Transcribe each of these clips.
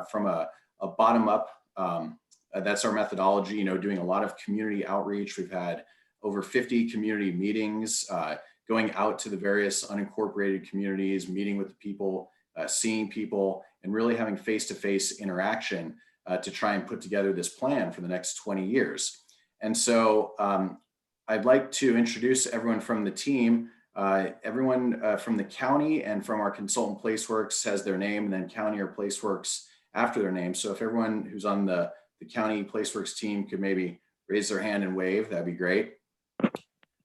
from a bottom up. That's our methodology, doing a lot of community outreach. We've had over 50 community meetings, going out to the various unincorporated communities, meeting with the people, seeing people, and really having face-to-face interaction to try and put together this plan for the next 20 years. And so I'd like to introduce everyone from the team. Everyone from the county and from our consultant PlaceWorks has their name, and then county or PlaceWorks after their name. So if everyone who's on the county PlaceWorks team could maybe raise their hand and wave, that'd be great.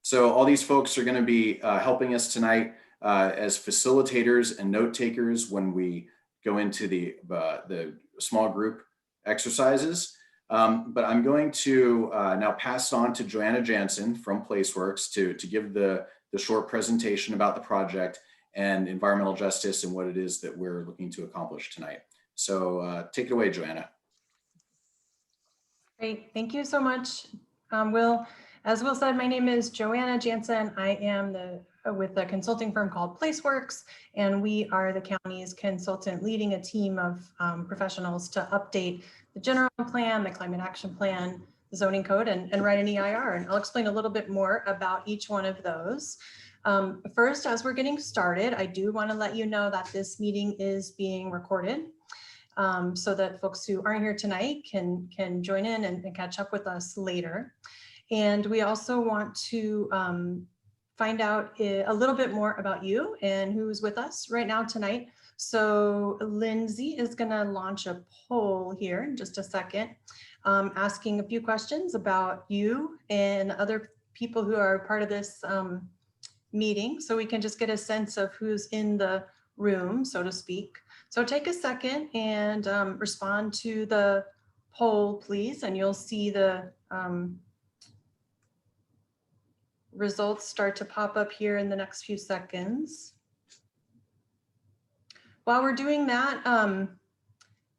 So all these folks are going to be helping us tonight as facilitators and note takers when we go into the small group exercises. But I'm going to now pass on to Joanna Jansen from PlaceWorks to give the short presentation about the project and environmental justice and what it is that we're looking to accomplish tonight. So take it away, Joanna. Great, thank you so much, Will. As Will said, my name is Joanna Jansen. I am with a consulting firm called PlaceWorks, and we are the county's consultant leading a team of professionals to update the general plan, the climate action plan, the zoning code, and write an EIR. And I'll explain a little bit more about each one of those. First, as we're getting started, I do want to let you know that this meeting is being recorded so that folks who aren't here tonight can join in and catch up with us later. And we also want to find out a little bit more about you and who's with us right now tonight. So Lindsay is going to launch a poll here in just a second, asking a few questions about you and other people who are part of this meeting, so we can just get a sense of who's in the room, so to speak. So take a second and respond to the poll, please, and you'll see the results start to pop up here in the next few seconds. While we're doing that,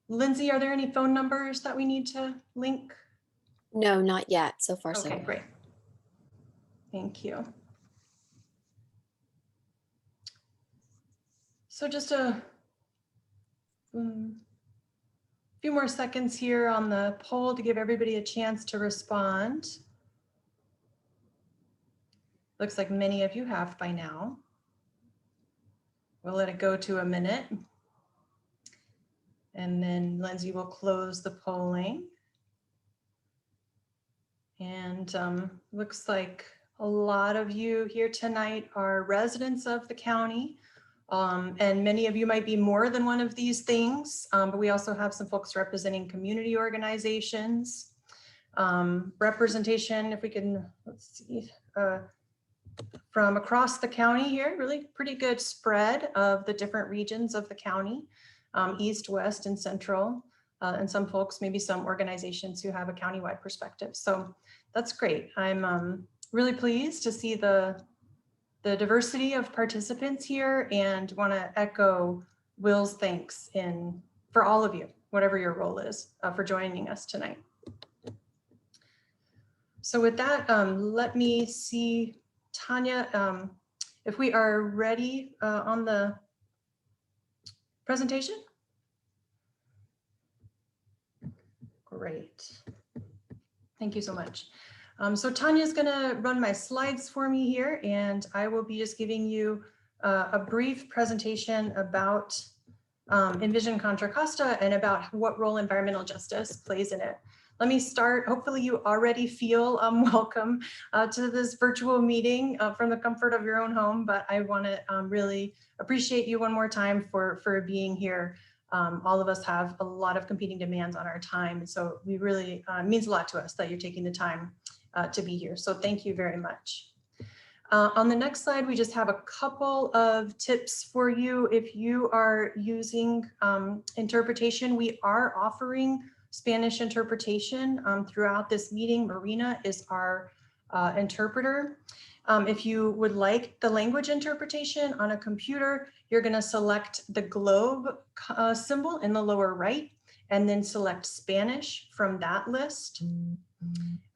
Lindsay, are there any phone numbers that we need to link? No, not yet. So far, so great. Thank you. So just a few more seconds here on the poll to give everybody a chance to respond. Looks like many of you have by now. We'll let it go to a minute. And then Lindsay will close the polling. And looks like a lot of you here tonight are residents of the county. And many of you might be more than one of these things, but we also have some folks representing community organizations. Representation, if we can, let's see, from across the county here, really pretty good spread of the different regions of the county, east, west, and central, and some folks, maybe some organizations who have a countywide perspective. So that's great. I'm really pleased to see the diversity of participants here, and want to echo Will's thanks for all of you, whatever your role is, for joining us tonight. So with that, let me see, Tanya, if we are ready on the presentation. Great. Thank you so much. So Tanya's going to run my slides for me here, and I will be just giving you a brief presentation about Envision Contra Costa and about what role environmental justice plays in it. Let me start. Hopefully you already feel welcome to this virtual meeting from the comfort of your own home, but I want to really appreciate you one more time for being here. All of us have a lot of competing demands on our time, so we really, it means a lot to us that you're taking the time to be here. So thank you very much. On the next slide, we just have a couple of tips for you. If you are using interpretation, we are offering Spanish interpretation throughout this meeting. Marina is our interpreter. If you would like the language interpretation on a computer, you're going to select the globe symbol in the lower right, and then select Spanish from that list.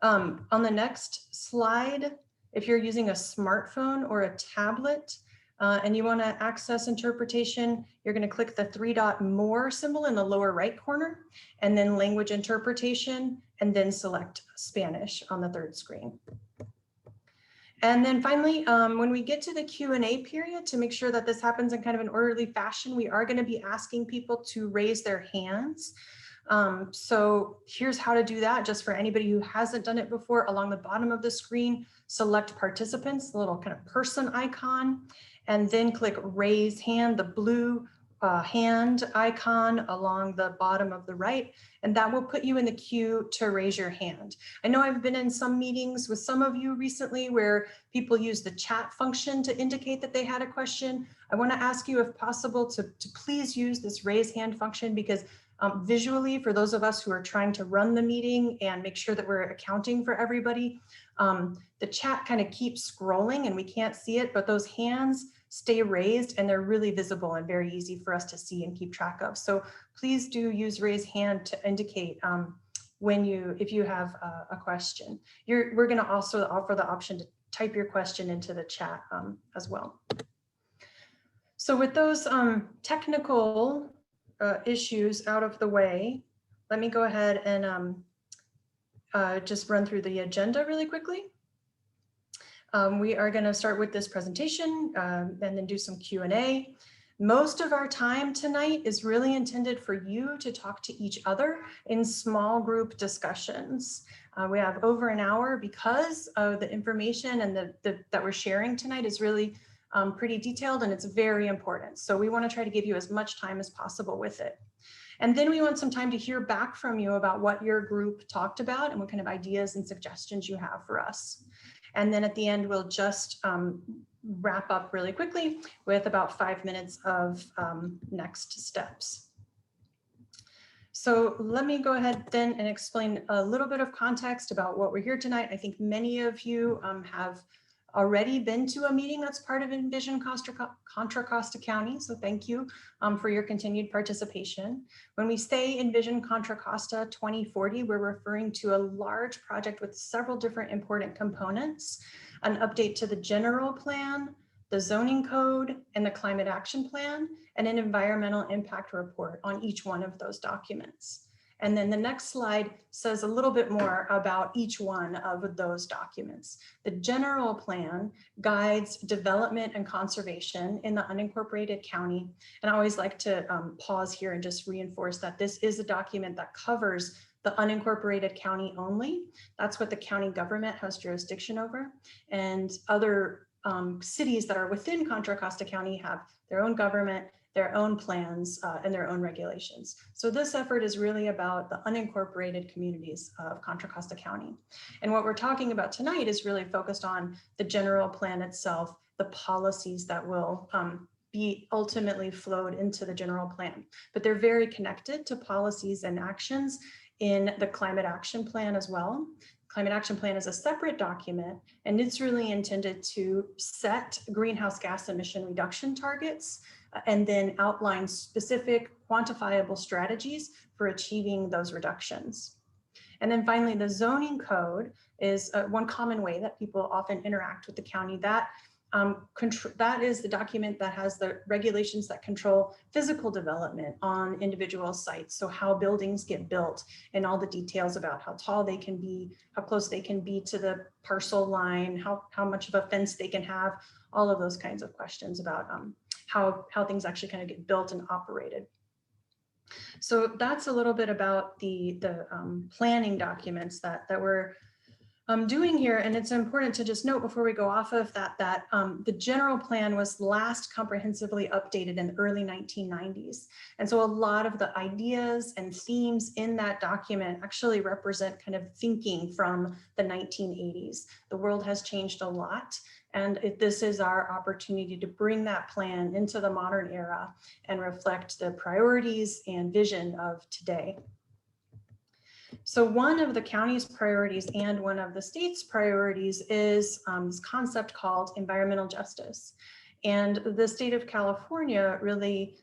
On the next slide, if you're using a smartphone or a tablet, and you want to access interpretation, you're going to click the 3-dot more symbol in the lower right corner, and then language interpretation, and then select Spanish on the third screen. And then finally, when we get to the Q&A period, to make sure that this happens in kind of an orderly fashion, we are going to be asking people to raise their hands. So here's how to do that, just for anybody who hasn't done it before. Along the bottom of the screen, select participants, the little kind of person icon, and then click raise hand, the blue hand icon along the bottom of the right, and that will put you in the queue to raise your hand. I know I've been in some meetings with some of you recently where people use the chat function to indicate that they had a question. I want to ask you, if possible, to please use this raise hand function, because visually, for those of us who are trying to run the meeting and make sure that we're accounting for everybody, the chat kind of keeps scrolling and we can't see it, but those hands stay raised and they're really visible and very easy for us to see and keep track of. So please do use raise hand to indicate if you have a question. We're going to also offer the option to type your question into the chat as well. So with those technical issues out of the way, let me go ahead and just run through the agenda really quickly. We are going to start with this presentation and then do some Q&A. Most of our time tonight is really intended for you to talk to each other in small group discussions. We have over an hour because of the information and that we're sharing tonight is really pretty detailed, and it's very important. So we want to try to give you as much time as possible with it. And then we want some time to hear back from you about what your group talked about and what kind of ideas and suggestions you have for us. And then at the end, we'll just wrap up really quickly with about 5 minutes of next steps. So let me go ahead then and explain a little bit of context about what we're here tonight. I think many of you have already been to a meeting that's part of Envision Contra Costa County, so thank you for your continued participation. When we say Envision Contra Costa 2040, we're referring to a large project with several different important components: an update to the general plan, the zoning code, and the climate action plan, and an environmental impact report on each one of those documents. And then the next slide says a little bit more about each one of those documents. The general plan guides development and conservation in the unincorporated county. And I always like to pause here and just reinforce that this is a document that covers the unincorporated county only. That's what the county government has jurisdiction over. And other cities that are within Contra Costa County have their own government, their own plans, and their own regulations. So this effort is really about the unincorporated communities of Contra Costa County. And what we're talking about tonight is really focused on the general plan itself, the policies that will be ultimately flowed into the general plan. But they're very connected to policies and actions in the climate action plan as well. Climate action plan is a separate document, and it's really intended to set greenhouse gas emission reduction targets and then outline specific quantifiable strategies for achieving those reductions. And then finally, the zoning code is one common way that people often interact with the county. That is the document that has the regulations that control physical development on individual sites. So how buildings get built and all the details about how tall they can be, how close they can be to the parcel line, how much of a fence they can have, all of those kinds of questions about how things actually kind of get built and operated. So that's a little bit about the planning documents that we're doing here. And it's important to just note before we go off of that, the general plan was last comprehensively updated in the early 1990s. And so a lot of the ideas and themes in that document actually represent kind of thinking from the 1980s. The world has changed a lot. And this is our opportunity to bring that plan into the modern era and reflect the priorities and vision of today. So one of the county's priorities and one of the state's priorities is this concept called environmental justice. And the state of California really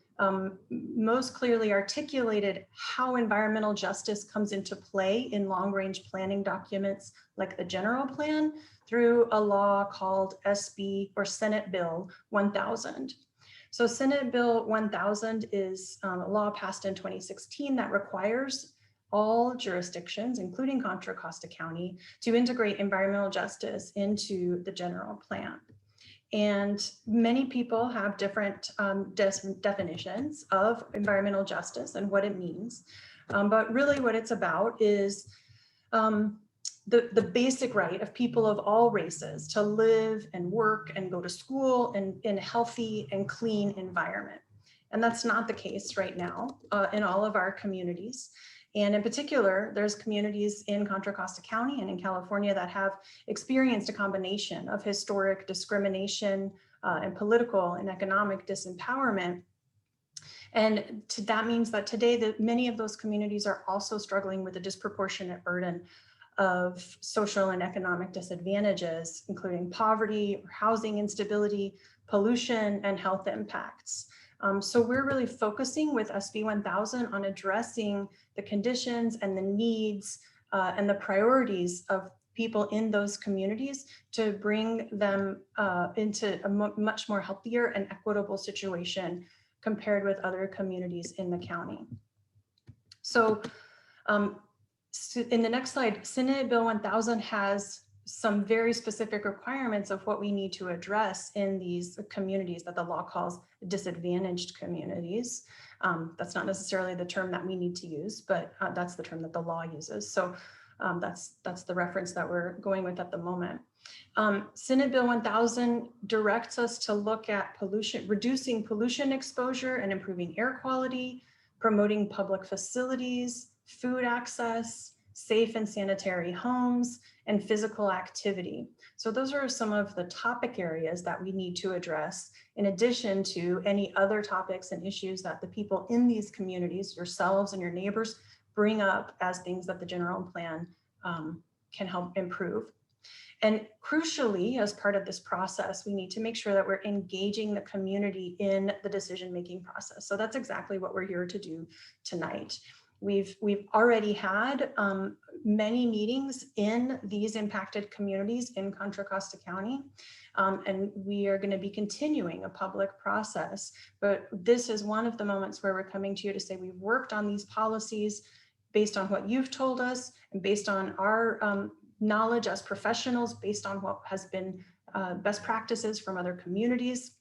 most clearly articulated how environmental justice comes into play in long-range planning documents like the general plan through a law called SB or Senate Bill 1000. So Senate Bill 1000 is a law passed in 2016 that requires all jurisdictions, including Contra Costa County, to integrate environmental justice into the general plan. And many people have different definitions of environmental justice and what it means. But really what it's about is the basic right of people of all races to live and work and go to school in a healthy and clean environment. And that's not the case right now in all of our communities. And in particular, there's communities in Contra Costa County and in California that have experienced a combination of historic discrimination and political and economic disempowerment. And that means that today, many of those communities are also struggling with a disproportionate burden of social and economic disadvantages, including poverty, housing instability, pollution, and health impacts. So we're really focusing with SB 1000 on addressing the conditions and the needs and the priorities of people in those communities to bring them into a much more healthier and equitable situation compared with other communities in the county. So in the next slide, Senate Bill 1000 has some very specific requirements of what we need to address in these communities that the law calls disadvantaged communities. That's not necessarily the term that we need to use, but that's the term that the law uses. So that's the reference that we're going with at the moment. Senate Bill 1000 directs us to look at reducing pollution exposure and improving air quality, promoting public facilities, food access, safe and sanitary homes, and physical activity. So those are some of the topic areas that we need to address, in addition to any other topics and issues that the people in these communities, yourselves and your neighbors, bring up as things that the general plan can help improve. And crucially, as part of this process, we need to make sure that we're engaging the community in the decision-making process. So that's exactly what we're here to do tonight. We've already had many meetings in these impacted communities in Contra Costa County, and we are going to be continuing a public process. But this is one of the moments where we're coming to you to say we've worked on these policies based on what you've told us and based on our knowledge as professionals, based on what has been best practices from other communities.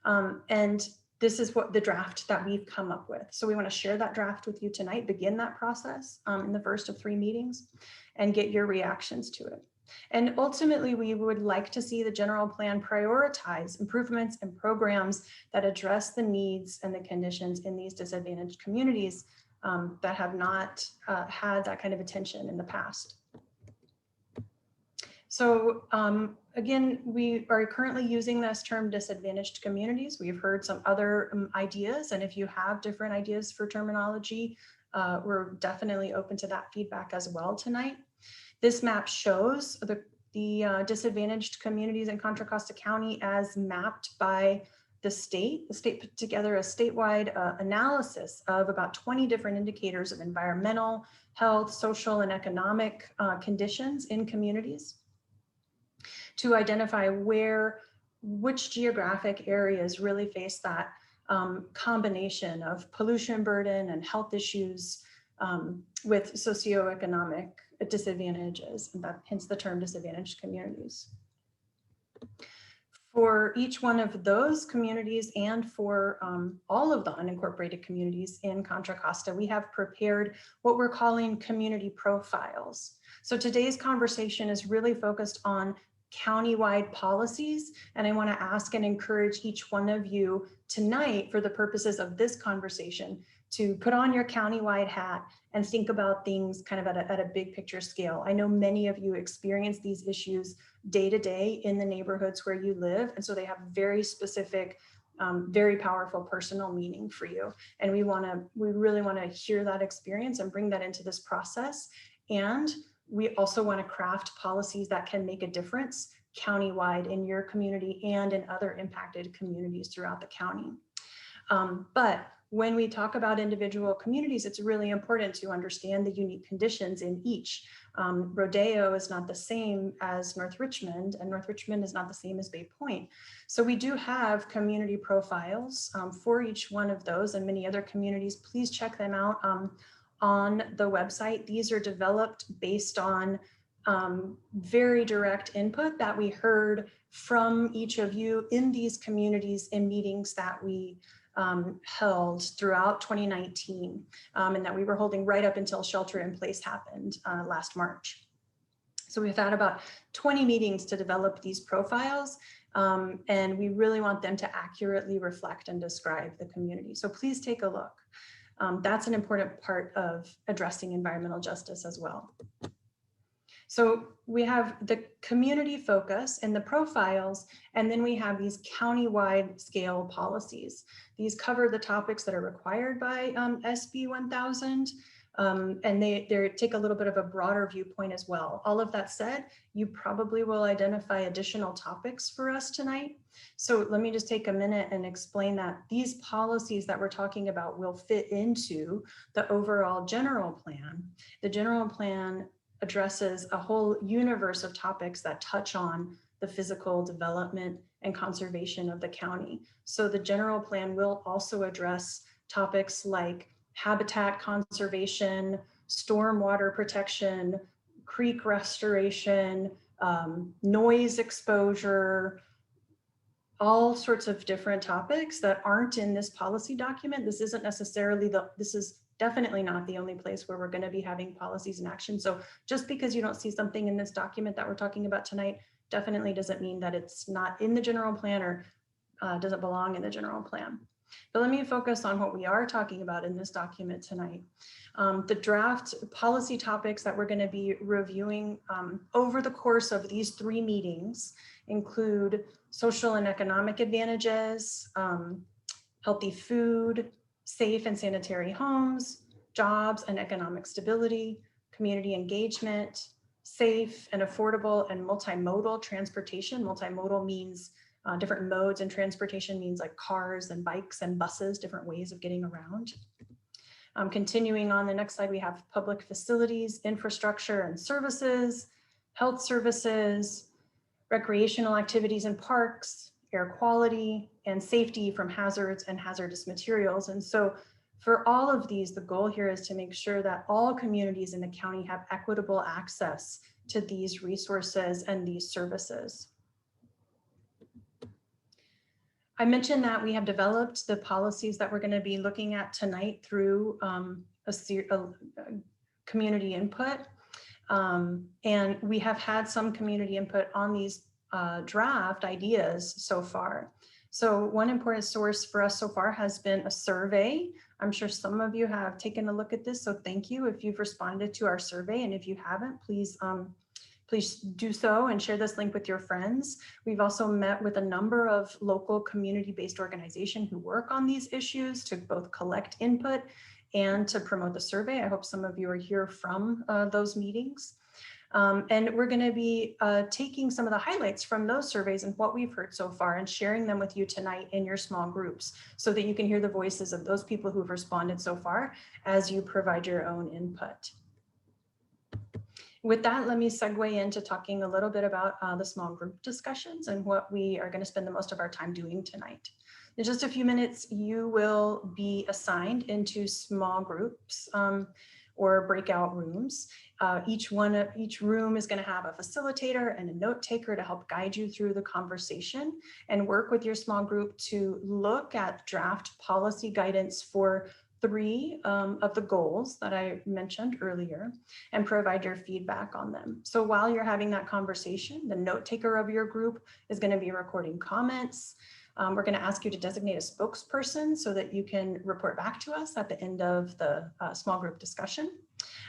And this is what the draft that we've come up with. So we want to share that draft with you tonight, begin that process in the first of 3 meetings and get your reactions to it. And ultimately, we would like to see the general plan prioritize improvements and programs that address the needs and the conditions in these disadvantaged communities that have not had that kind of attention in the past. So again, we are currently using this term disadvantaged communities. We've heard some other ideas, and if you have different ideas for terminology, we're definitely open to that feedback as well tonight. This map shows the disadvantaged communities in Contra Costa County as mapped by the state. The state put together a statewide analysis of about 20 different indicators of environmental, health, social, and economic conditions in communities to identify which geographic areas really face that combination of pollution burden and health issues with socioeconomic disadvantages, and that hence the term disadvantaged communities. For each one of those communities and for all of the unincorporated communities in Contra Costa, we have prepared what we're calling community profiles. So today's conversation is really focused on countywide policies, and I want to ask and encourage each one of you tonight, for the purposes of this conversation, to put on your countywide hat and think about things kind of at a big picture scale. I know many of you experience these issues day to day in the neighborhoods where you live, and so they have very specific, very powerful personal meaning for you. And we really want to hear that experience and bring that into this process. And we also want to craft policies that can make a difference countywide in your community and in other impacted communities throughout the county. But when we talk about individual communities, it's really important to understand the unique conditions in each. Rodeo is not the same as North Richmond, and North Richmond is not the same as Bay Point. So we do have community profiles for each one of those and many other communities. Please check them out on the website. These are developed based on very direct input that we heard from each of you in these communities in meetings that we held throughout 2019 and that we were holding right up until shelter in place happened last March. So we've had about 20 meetings to develop these profiles and we really want them to accurately reflect and describe the community. So please take a look. That's an important part of addressing environmental justice as well. So we have the community focus and the profiles, and then we have these county-wide scale policies. These cover the topics that are required by SB 1000, and they take a little bit of a broader viewpoint as well. All of that said, you probably will identify additional topics for us tonight. So let me just take a minute and explain that these policies that we're talking about will fit into the overall general plan. The general plan addresses a whole universe of topics that touch on the physical development and conservation of the county. So the general plan will also address topics like habitat conservation, stormwater protection, creek restoration, noise exposure, all sorts of different topics that aren't in this policy document. This isn't necessarily this is definitely not the only place where we're going to be having policies in action. So just because you don't see something in this document that we're talking about tonight, definitely doesn't mean that it's not in the general plan or doesn't belong in the general plan. But let me focus on what we are talking about in this document tonight. The draft policy topics that we're going to be reviewing over the course of these 3 meetings include social and economic advantages, healthy food, safe and sanitary homes, jobs and economic stability, community engagement, safe and affordable and multimodal transportation. Multimodal means different modes, and transportation means like cars and bikes and buses, different ways of getting around. Continuing on the next slide, we have public facilities, infrastructure and services, health services, recreational activities and parks, air quality, and safety from hazards and hazardous materials. And so for all of these, the goal here is to make sure that all communities in the county have equitable access to these resources and these services. I mentioned that we have developed the policies that we're going to be looking at tonight through a community input. And we have had some community input on these draft ideas so far. So one important source for us so far has been a survey. I'm sure some of you have taken a look at this, so thank you if you've responded to our survey. And if you haven't, please do so and share this link with your friends. We've also met with a number of local community-based organizations who work on these issues to both collect input and to promote the survey. I hope some of you are here from those meetings. And we're going to be taking some of the highlights from those surveys and what we've heard so far and sharing them with you tonight in your small groups so that you can hear the voices of those people who've responded so far as you provide your own input. With that, let me segue into talking a little bit about the small group discussions and what we are going to spend the most of our time doing tonight. In just a few minutes, you will be assigned into small groups or breakout rooms. Each room is going to have a facilitator and a note taker to help guide you through the conversation and work with your small group to look at draft policy guidance for 3 of the goals that I mentioned earlier and provide your feedback on them. So while you're having that conversation, the note taker of your group is going to be recording comments. We're going to ask you to designate a spokesperson so that you can report back to us at the end of the small group discussion.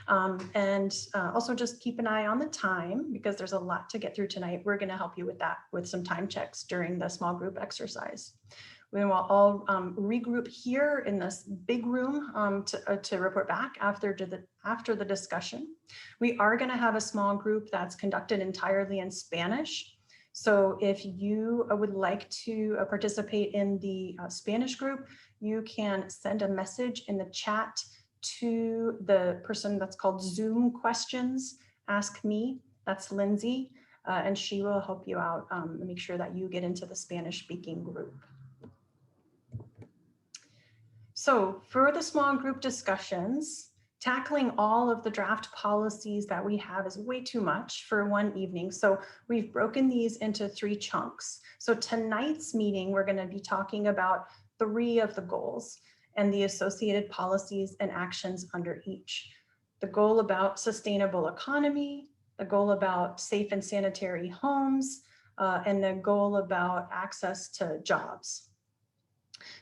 And also just keep an eye on the time because there's a lot to get through tonight. We're going to help you with that with some time checks during the small group exercise. We will all regroup here in this big room to report back after the discussion. We are going to have a small group that's conducted entirely in Spanish. So if you would like to participate in the Spanish group, you can send a message in the chat to the person that's called Zoom Questions. Ask me, that's Lindsay, and she will help you out and make sure that you get into the Spanish speaking group. So for the small group discussions, tackling all of the draft policies that we have is way too much for one evening. So we've broken these into 3 chunks. So tonight's meeting, we're going to be talking about 3 of the goals and the associated policies and actions under each. The goal about sustainable economy, the goal about safe and sanitary homes, and the goal about access to jobs.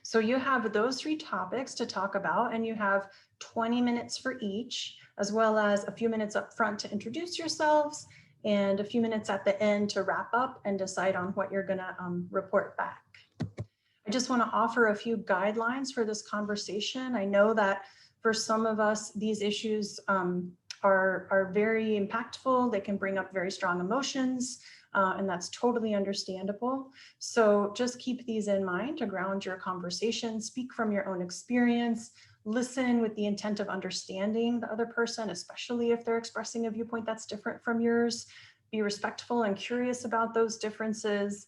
So you have those 3 topics to talk about, and you have 20 minutes for each, as well as a few minutes up front to introduce yourselves and a few minutes at the end to wrap up and decide on what you're going to report back. I just want to offer a few guidelines for this conversation. I know that for some of us, these issues are very impactful. They can bring up very strong emotions. And that's totally understandable. So just keep these in mind to ground your conversation, speak from your own experience, listen with the intent of understanding the other person, especially if they're expressing a viewpoint that's different from yours. Be respectful and curious about those differences.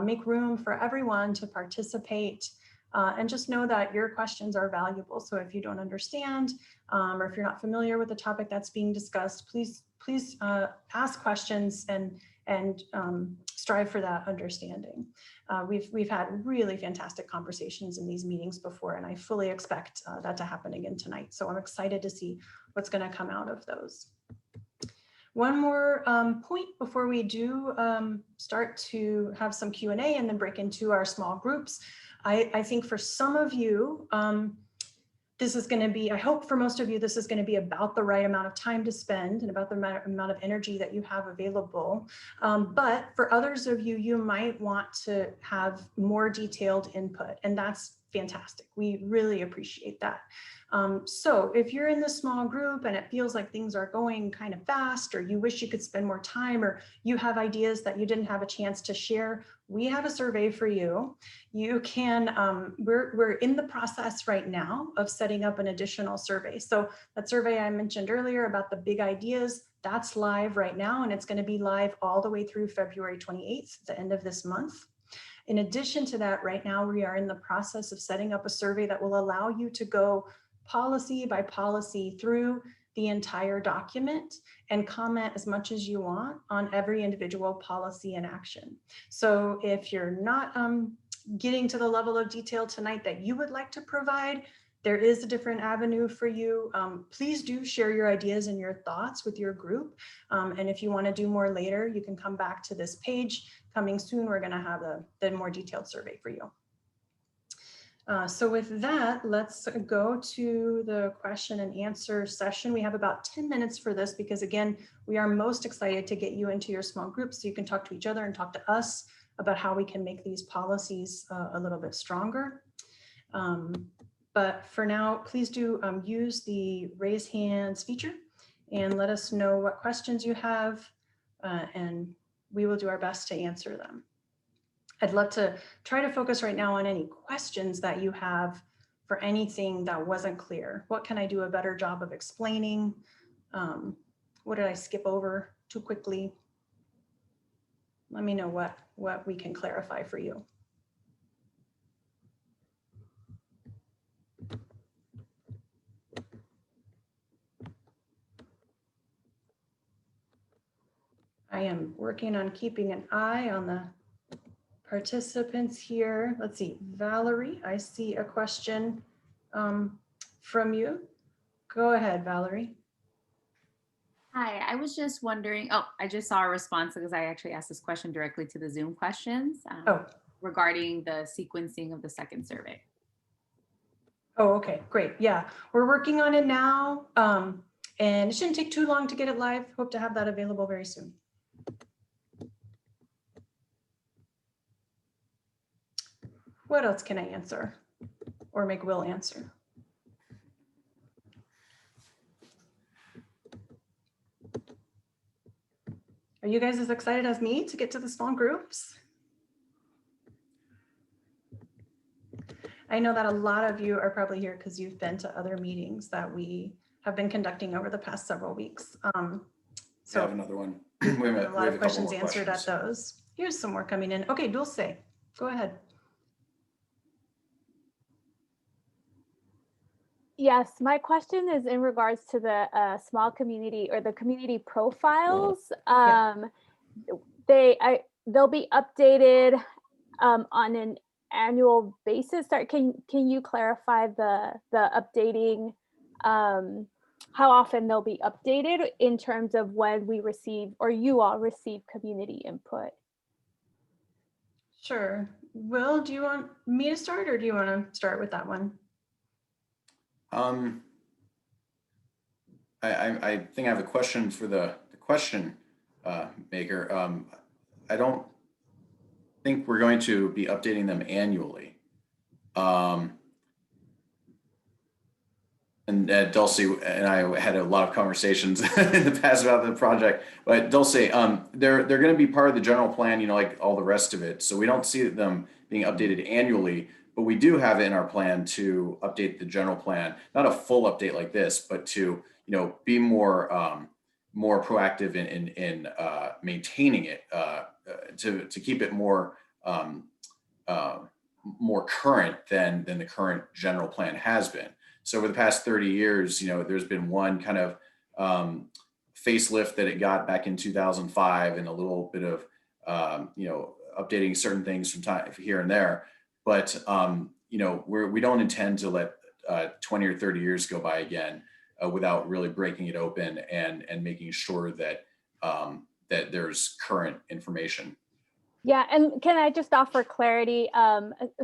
Make room for everyone to participate. And just know that your questions are valuable. So if you don't understand, or if you're not familiar with the topic that's being discussed, please ask questions and strive for that understanding. We've had really fantastic conversations in these meetings before, and I fully expect that to happen again tonight. So I'm excited to see what's going to come out of those. One more point before we do start to have some Q&A and then break into our small groups. I think for some of you, this is going to be, I hope for most of you, this is going to be about the right amount of time to spend and about the amount of energy that you have available. But for others of you, you might want to have more detailed input, and that's fantastic. We really appreciate that. So if you're in this small group and it feels like things are going kind of fast, or you wish you could spend more time, or you have ideas that you didn't have a chance to share, we have a survey for you. You can, we're in the process right now of setting up an additional survey. So that survey I mentioned earlier about the big ideas, that's live right now, and it's going to be live all the way through February 28th, the end of this month. In addition to that, right now we are in the process of setting up a survey that will allow you to go policy by policy through the entire document and comment as much as you want on every individual policy and action. So if you're not getting to the level of detail tonight that you would like to provide, there is a different avenue for you. Please do share your ideas and your thoughts with your group. And if you want to do more later, you can come back to this page. Coming soon, we're going to have the more detailed survey for you. So with that, let's go to the question and answer session. We have about 10 minutes for this because, again, we are most excited to get you into your small groups so you can talk to each other and talk to us about how we can make these policies a little bit stronger. But for now, please do use the raise hands feature and let us know what questions you have, and we will do our best to answer them. I'd love to try to focus right now on any questions that you have for anything that wasn't clear. What can I do a better job of explaining? What did I skip over too quickly? Let me know what we can clarify for you. I am working on keeping an eye on the participants here. Let's see, Valerie, I see a question from you. Go ahead, Valerie. Hi, I was just wondering, I just saw a response because I actually asked this question directly to the Zoom questions regarding the sequencing of the second survey. Oh, okay, great. Yeah, we're working on it now, and it shouldn't take too long to get it live. Hope to have that available very soon. What else can I answer or make Will answer? Are you guys as excited as me to get to the small groups? I know that a lot of you are probably here because you've been to other meetings that we have been conducting over the past several weeks. I have another one. A lot we have of a couple questions more answered questions. at those. Here's some more coming in. Okay, Dulce, go ahead. Yes, my question is in regards to the small community or the community profiles. They'll be updated on an annual basis. Can you clarify the updating? How often they'll be updated in terms of when we receive or you all receive community input? Sure. Will, do you want me to start or do you want to start with that one? I think I have a question for the question maker. I don't think we're going to be updating them annually. And Dulce and I had a lot of conversations in the past about the project, but Dulce, they're going to be part of the general plan, you know, like all the rest of it. So we don't see them being updated annually, but we do have it in our plan to update the general plan, not a full update like this, but to, you know, be more more proactive in maintaining it, to keep it more more current than the current general plan has been. So over the past 30 years, you know, there's been one kind of facelift that it got back in 2005 and a little bit of, you know, updating certain things from time here and there. But, you know, we don't intend to let 20 or 30 years go by again without really breaking it open and making sure that that there's current information. Yeah, and can I just offer clarity?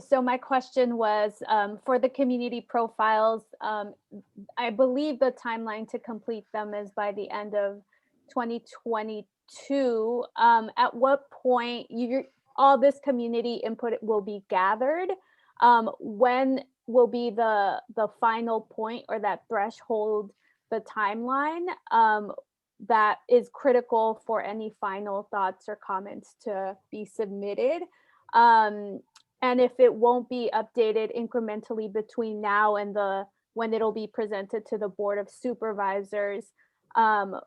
So my question was for the community profiles, I believe the timeline to complete them is by the end of 2022. At what point all this community input will be gathered? When will be the final point or that threshold, the timeline? That is critical for any final thoughts or comments to be submitted. And if it won't be updated incrementally between now and when it'll be presented to the Board of Supervisors. So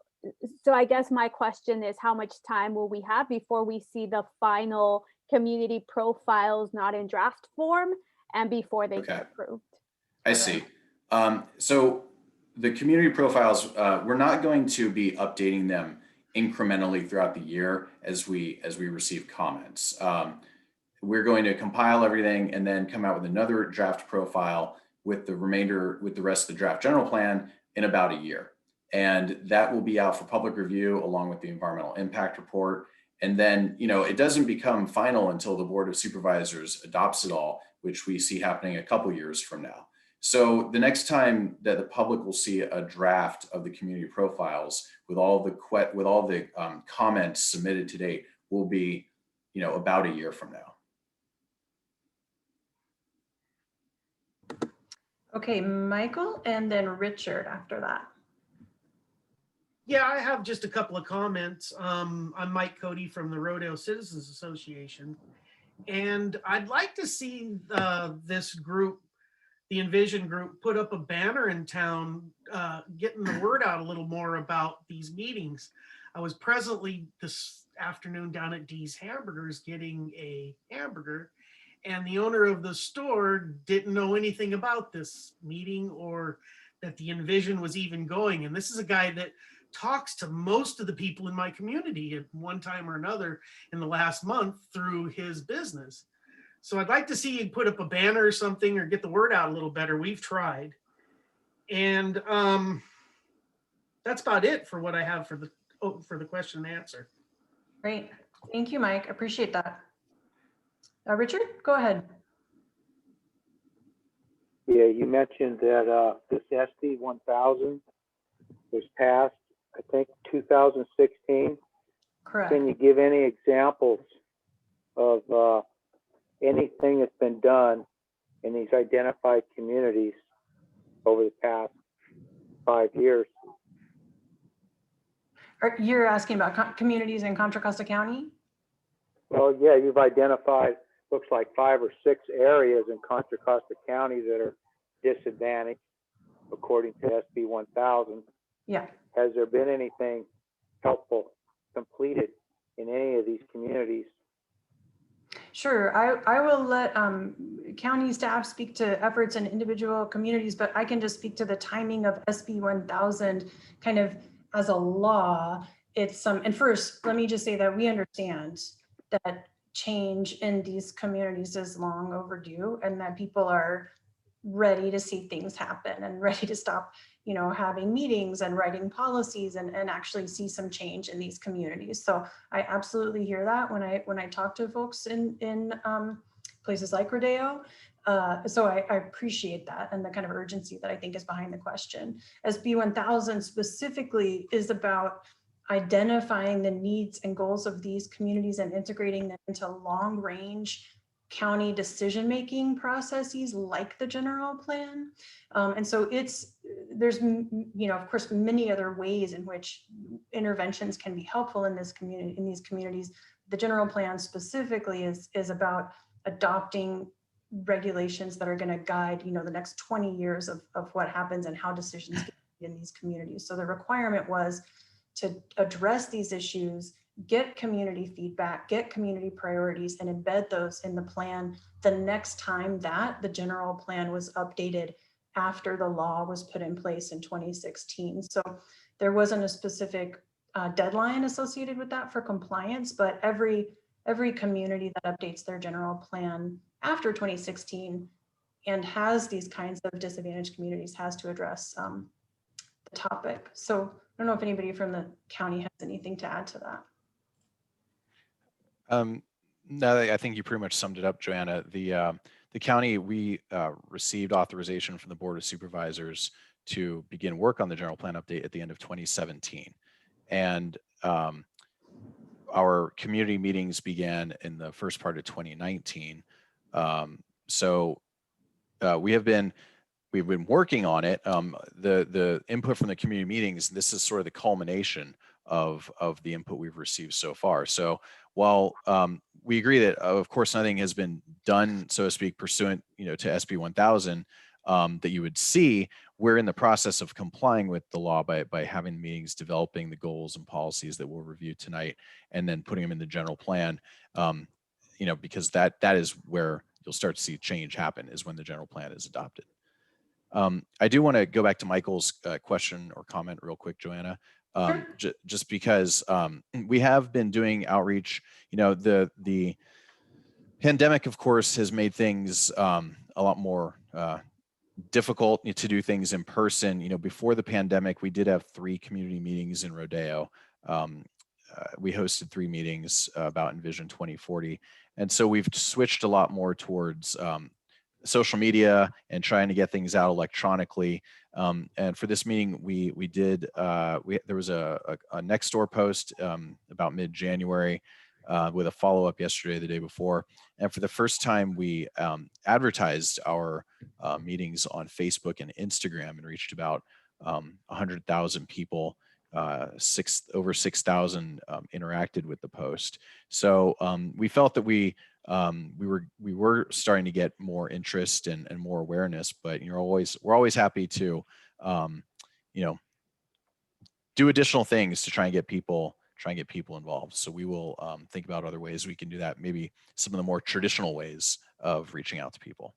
I guess my question is, how much time will we have before we see the final community profiles not in draft form and before they get approved? I see. So the community profiles, we're not going to be updating them incrementally throughout the year as we receive comments. We're going to compile everything and then come out with another draft profile with the rest of the draft general plan in about a year. And that will be out for public review along with the environmental impact report. And then, you know, it doesn't become final until the Board of Supervisors adopts it all, which we see happening a couple years from now. So the next time that the public will see a draft of the community profiles with all the comments submitted to date will be, you know, about a year from now. Okay, Michael, and then Richard after that. Yeah, I have just a couple of comments. I'm Mike Cody from the Rodeo Citizens Association, and I'd like to see this group, the Envision group, put up a banner in town, getting the word out a little more about these meetings. I was presently this afternoon down at Dee's Hamburgers getting a hamburger, and the owner of the store didn't know anything about this meeting or that the Envision was even going. And this is a guy that talks to most of the people in my community at one time or another in the last month through his business. So I'd like to see you put up a banner or something or get the word out a little better. We've tried. And that's about it for what I have for the question and answer. Great. Thank you, Mike. Appreciate that. Richard, go ahead. Yeah, you mentioned that this SD 1000 was passed, I think, 2016. Correct. Can you give any examples of anything that's been done in these identified communities over the past 5 years? You're asking about communities in Contra Costa County? Well, yeah, you've identified looks like 5 or 6 areas in Contra Costa County that are disadvantaged according to SB 1000. Yeah. Has there been anything helpful completed in any of these communities? Sure, I will let county staff speak to efforts in individual communities, but I can just speak to the timing of SB 1000 kind of as a law. It's and first, let me just say that we understand that change in these communities is long overdue and that people are ready to see things happen and ready to stop, you know, having meetings and writing policies and actually see some change in these communities. So I absolutely hear that when I talk to folks in places like Rodeo. So I appreciate that and the kind of urgency that I think is behind the question. SB 1000 specifically is about identifying the needs and goals of these communities and integrating them into long range county decision-making processes like the general plan. And so there's, you know, of course, many other ways in which interventions can be helpful in this community, in these communities. The general plan specifically is about adopting regulations that are going to guide, you know, the next 20 years of what happens and how decisions get made in these communities. So the requirement was to address these issues, get community feedback, get community priorities, and embed those in the plan the next time that the general plan was updated after the law was put in place in 2016. So there wasn't a specific deadline associated with that for compliance, but every community that updates their general plan after 2016 and has these kinds of disadvantaged communities has to address the topic. So I don't know if anybody from the county has anything to add to that. No, I think you pretty much summed it up, Joanna. The county, we received authorization from the Board of Supervisors to begin work on the general plan update at the end of 2017. And our community meetings began in the first part of 2019. So we've been working on it. The input from the community meetings, this is sort of the culmination of the input we've received so far. So while we agree that, of course, nothing has been done, so to speak, pursuant, you know, to SB 1000 that you would see, we're in the process of complying with the law by having meetings, developing the goals and policies that we'll review tonight, and then putting them in the general plan. You know, because that is where you'll start to see change happen, is when the general plan is adopted. I do want to go back to Michael's question or comment real quick, Joanna. Sure. Just because we have been doing outreach. You know, the pandemic, of course, has made things a lot more difficult to do things in person. You know, before the pandemic, we did have 3 community meetings in Rodeo. We hosted 3 meetings about Envision 2040. And so we've switched a lot more towards social media and trying to get things out electronically. And for this meeting, there was a Nextdoor post about mid-January with a follow-up yesterday, the day before. And for the first time, we advertised our meetings on Facebook and Instagram and reached about 100,000 people. Over 6,000 interacted with the post. So we felt that we were starting to get more interest and more awareness, but we're always happy to you know, do additional things to try and get people involved. So we will think about other ways we can do that, maybe some of the more traditional ways of reaching out to people.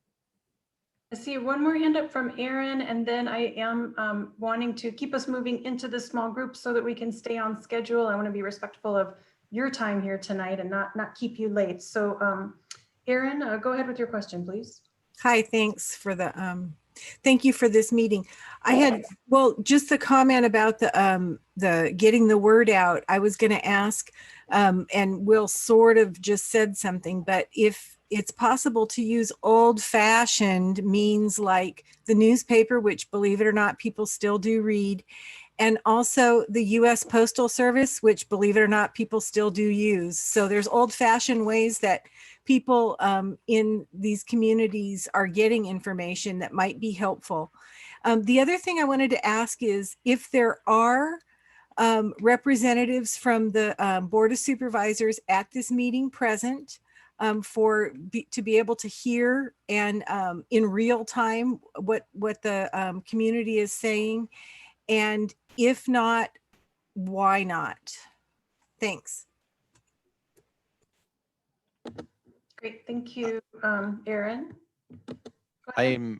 I see one more hand up from Aaron, and then I am wanting to keep us moving into the small group so that we can stay on schedule. I want to be respectful of your time here tonight and not keep you late. So Aaron, go ahead with your question, please. Hi, thanks for the thank you for this meeting. I had, well, just the comment about the getting the word out. I was going to ask, and Will sort of just said something, but if it's possible to use old-fashioned means like the newspaper, which, believe it or not, people still do read, and also the U.S. Postal Service, which, believe it or not, people still do use. So there's old-fashioned ways that people in these communities are getting information that might be helpful. The other thing I wanted to ask is if there are representatives from the Board of Supervisors at this meeting present, to be able to hear and in real time what the community is saying? And if not, why not? Thanks. Great, thank you, Aaron. I'm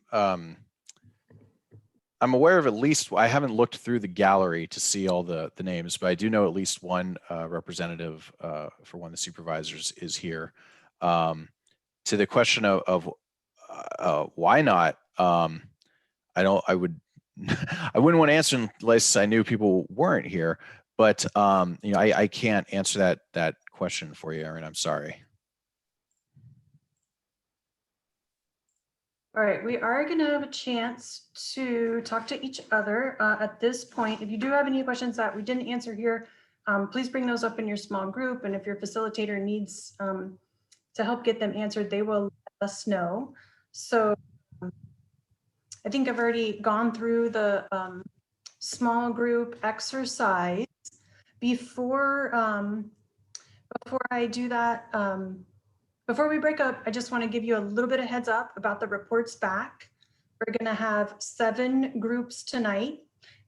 aware of at least, I haven't looked through the gallery to see all the names, but I do know at least one representative for one of the supervisors is here. To the question of why not, I wouldn't want to answer unless I knew people weren't here, but I can't answer that question for you, Aaron, I'm sorry. All right, we are going to have a chance to talk to each other at this point. If you do have any questions that we didn't answer here, please bring those up in your small group. And if your facilitator needs to help get them answered, they will let us know. So I think I've already gone through the small group exercise. Before I do that, before we break up, I just want to give you a little bit of heads up about the reports back. We're going to have 7 groups tonight,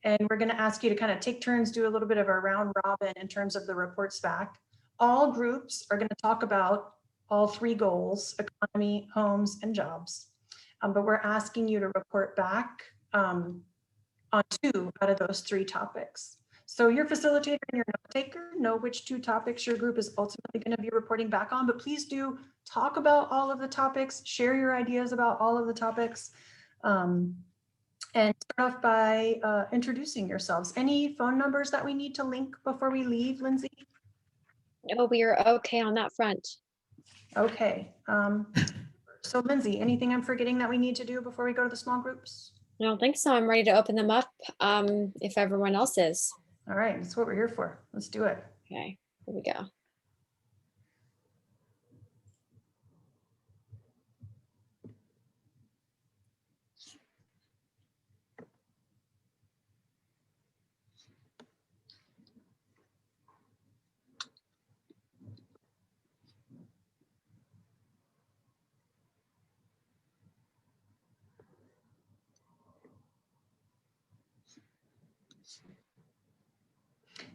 and we're going to ask you to kind of take turns, do a little bit of a round robin in terms of the reports back. All groups are going to talk about all 3 goals: economy, homes, and jobs. But we're asking you to report back on 2 out of those 3 topics. So your facilitator and your note taker know which 2 topics your group is ultimately going to be reporting back on, but please do talk about all of the topics, share your ideas about all of the topics, and start off by introducing yourselves. Any phone numbers that we need to link before we leave, Lindsay? No, we are okay on that front. Okay. So Lindsay, anything I'm forgetting that we need to do before we go to the small groups? I don't think so. I'm ready to open them up if everyone else is. All right, that's what we're here for. Let's do it. Okay, here we go.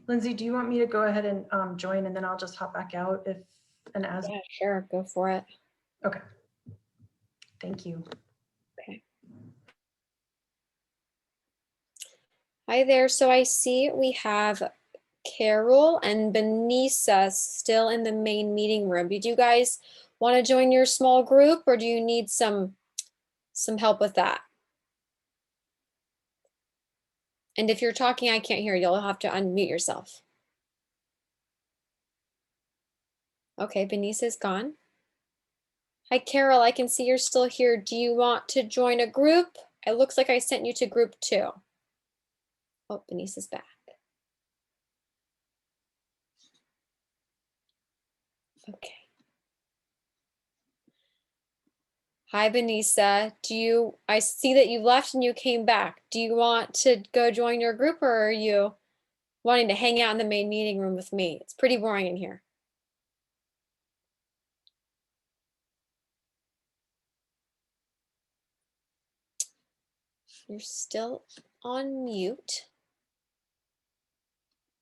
Lindsay, do you want me to go ahead and join, and then I'll just hop back out if and as? Yeah, sure, go for it. Okay. Thank you. Okay. Hi there. So I see we have Carol and Benisa still in the main meeting room. Did you guys want to join your small group, or do you need some help with that? And if you're talking, I can't hear you. You'll have to unmute yourself. Okay, Benisa's gone. Hi, Carol, I can see you're still here. Do you want to join a group? It looks like I sent you to group 2. Oh, Benisa's back. Okay. Hi, Benisa. I see that you left and you came back. Do you want to go join your group, or are you wanting to hang out in the main meeting room with me? It's pretty boring in here. You're still on mute.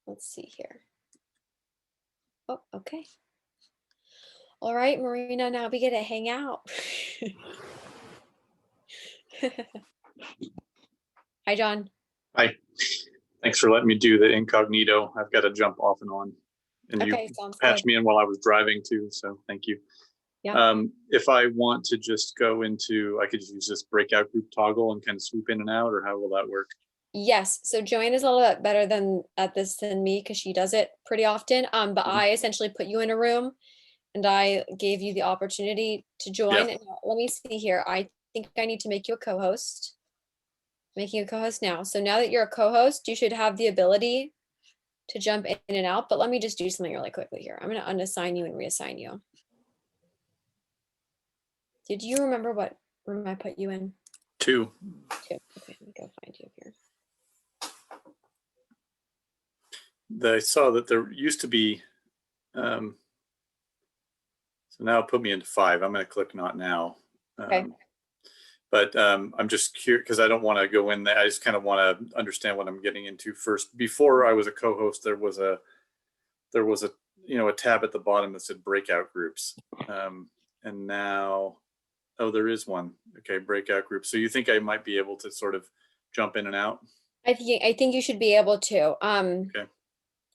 Let's see here. Oh, okay. All right, Marina, now we get to hang out. Hi, John. Hi. Thanks for letting me do the incognito. I've got to jump off and on. And Okay, you sounds patched good. me in while I was driving too, so thank you. Yeah. If I want to just go into, I could just use this breakout group toggle and kind of swoop in and out, or how will that work? Yes, so Joanna's a little bit better at this than me because she does it pretty often. But I essentially put you in a room and I gave you the opportunity to join. Yep. And let me see here. I think I need to make you a co-host. Making a co-host now. So now that you're a co-host, you should have the ability to jump in and out. But let me just do something really quickly here. I'm going to unassign you and reassign you. Did you remember what room I put you in? 2. 2. Okay, let me go find you here. I saw that there used to be, So now put me into 5. I'm going to click not now. Okay. But I'm just curious because I don't want to go in there. I just kind of want to understand what I'm getting into first. Before I was a co-host, there was a a tab at the bottom that said breakout groups, and now, oh, there is one. Okay, breakout groups. So you think I might be able to sort of jump in and out? I think you should be able to. Okay.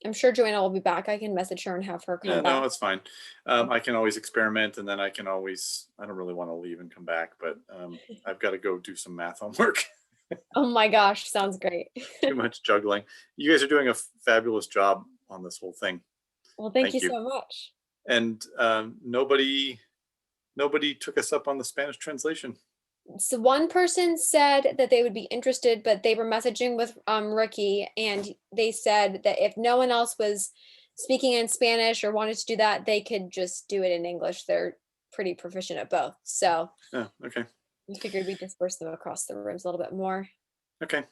I'm sure Joanna will be back. I can message her and have her come Yeah, back. no, that's fine. I can always experiment, and then I don't really want to leave and come back, but I've got to go do some math homework. Oh my gosh, sounds great. Too much juggling. You guys are doing a fabulous job on this whole thing. Well, thank you so much. And nobody took us up on the Spanish translation. So one person said that they would be interested, but they were messaging with Ricky, and they said that if no one else was speaking in Spanish or wanted to do that, they could just do it in English. They're pretty proficient at both. So Oh, okay. I figured we'd disperse them across the rooms a little bit more. Okay.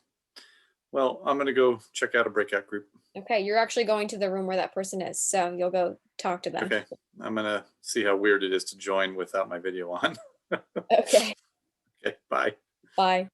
Well, I'm going to go check out a breakout group. Okay, you're actually going to the room where that person is, so you'll go talk to them. Okay. I'm going to see how weird it is to join without my video on. Okay. Okay, bye. Bye.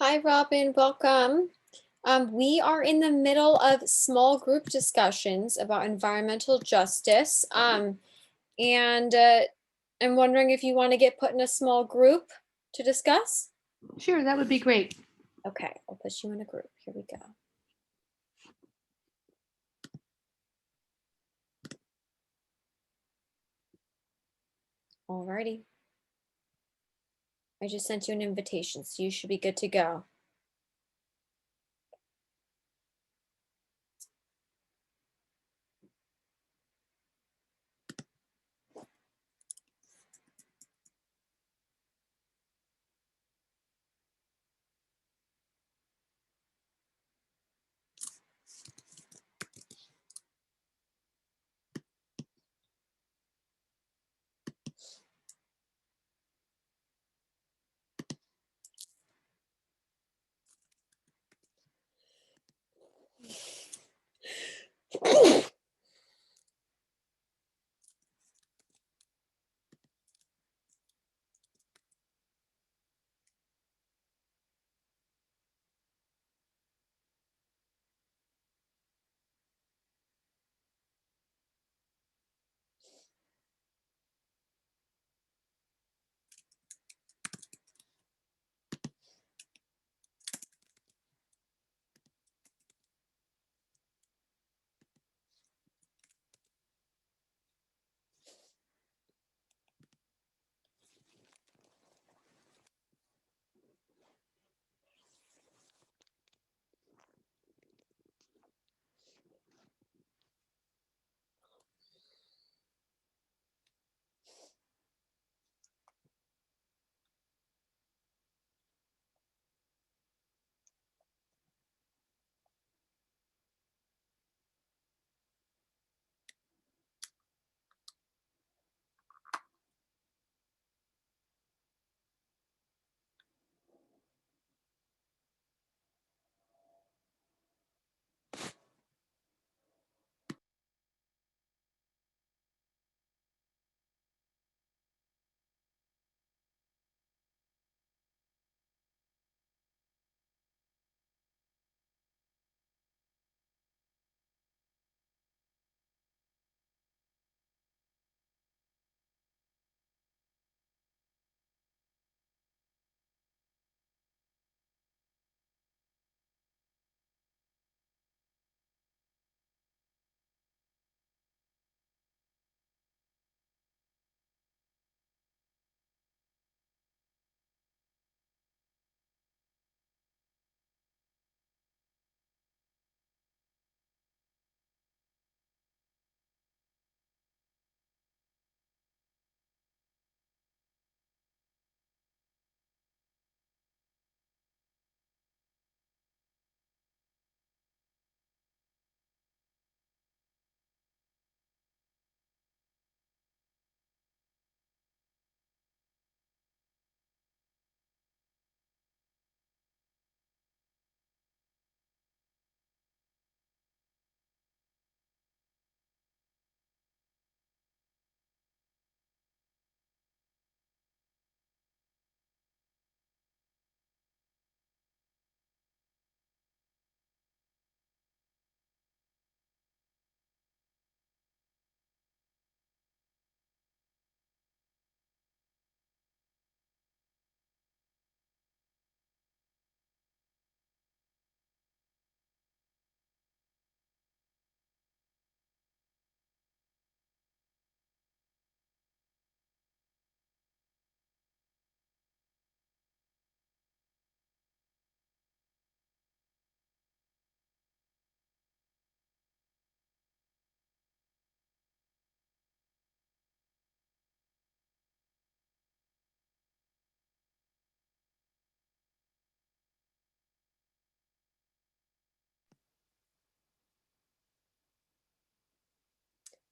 Hi, Robin. Welcome. We are in the middle of small group discussions about environmental justice. And I'm wondering if you want to get put in a small group to discuss. Sure, that would be great. Okay, I'll put you in a group. Here we go. Alrighty. I just sent you an invitation, so you should be good to go.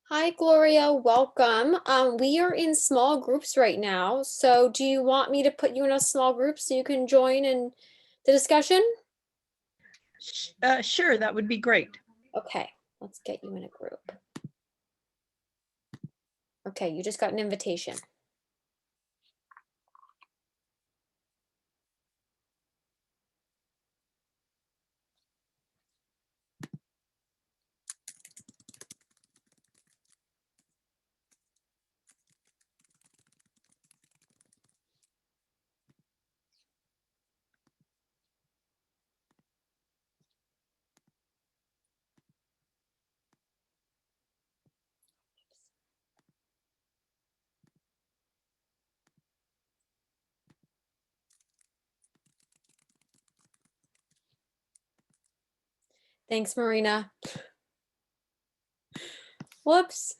Hi, Gloria. Welcome. We are in small groups right now. So do you want me to put you in a small group so you can join in the discussion? Sure, that would be great. Okay, let's get you in a group. Okay, you just got an invitation. Thanks, Marina. Whoops.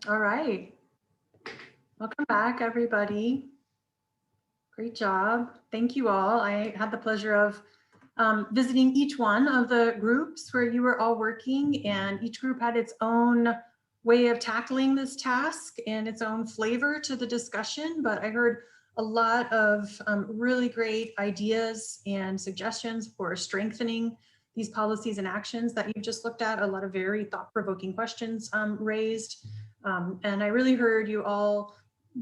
All right. Welcome back, everybody. Great job. Thank you all. I had the pleasure of visiting each one of the groups where you were all working, and each group had its own way of tackling this task and its own flavor to the discussion. But I heard a lot of really great ideas and suggestions for strengthening these policies and actions that you just looked at. A lot of very thought-provoking questions raised. And I really heard you all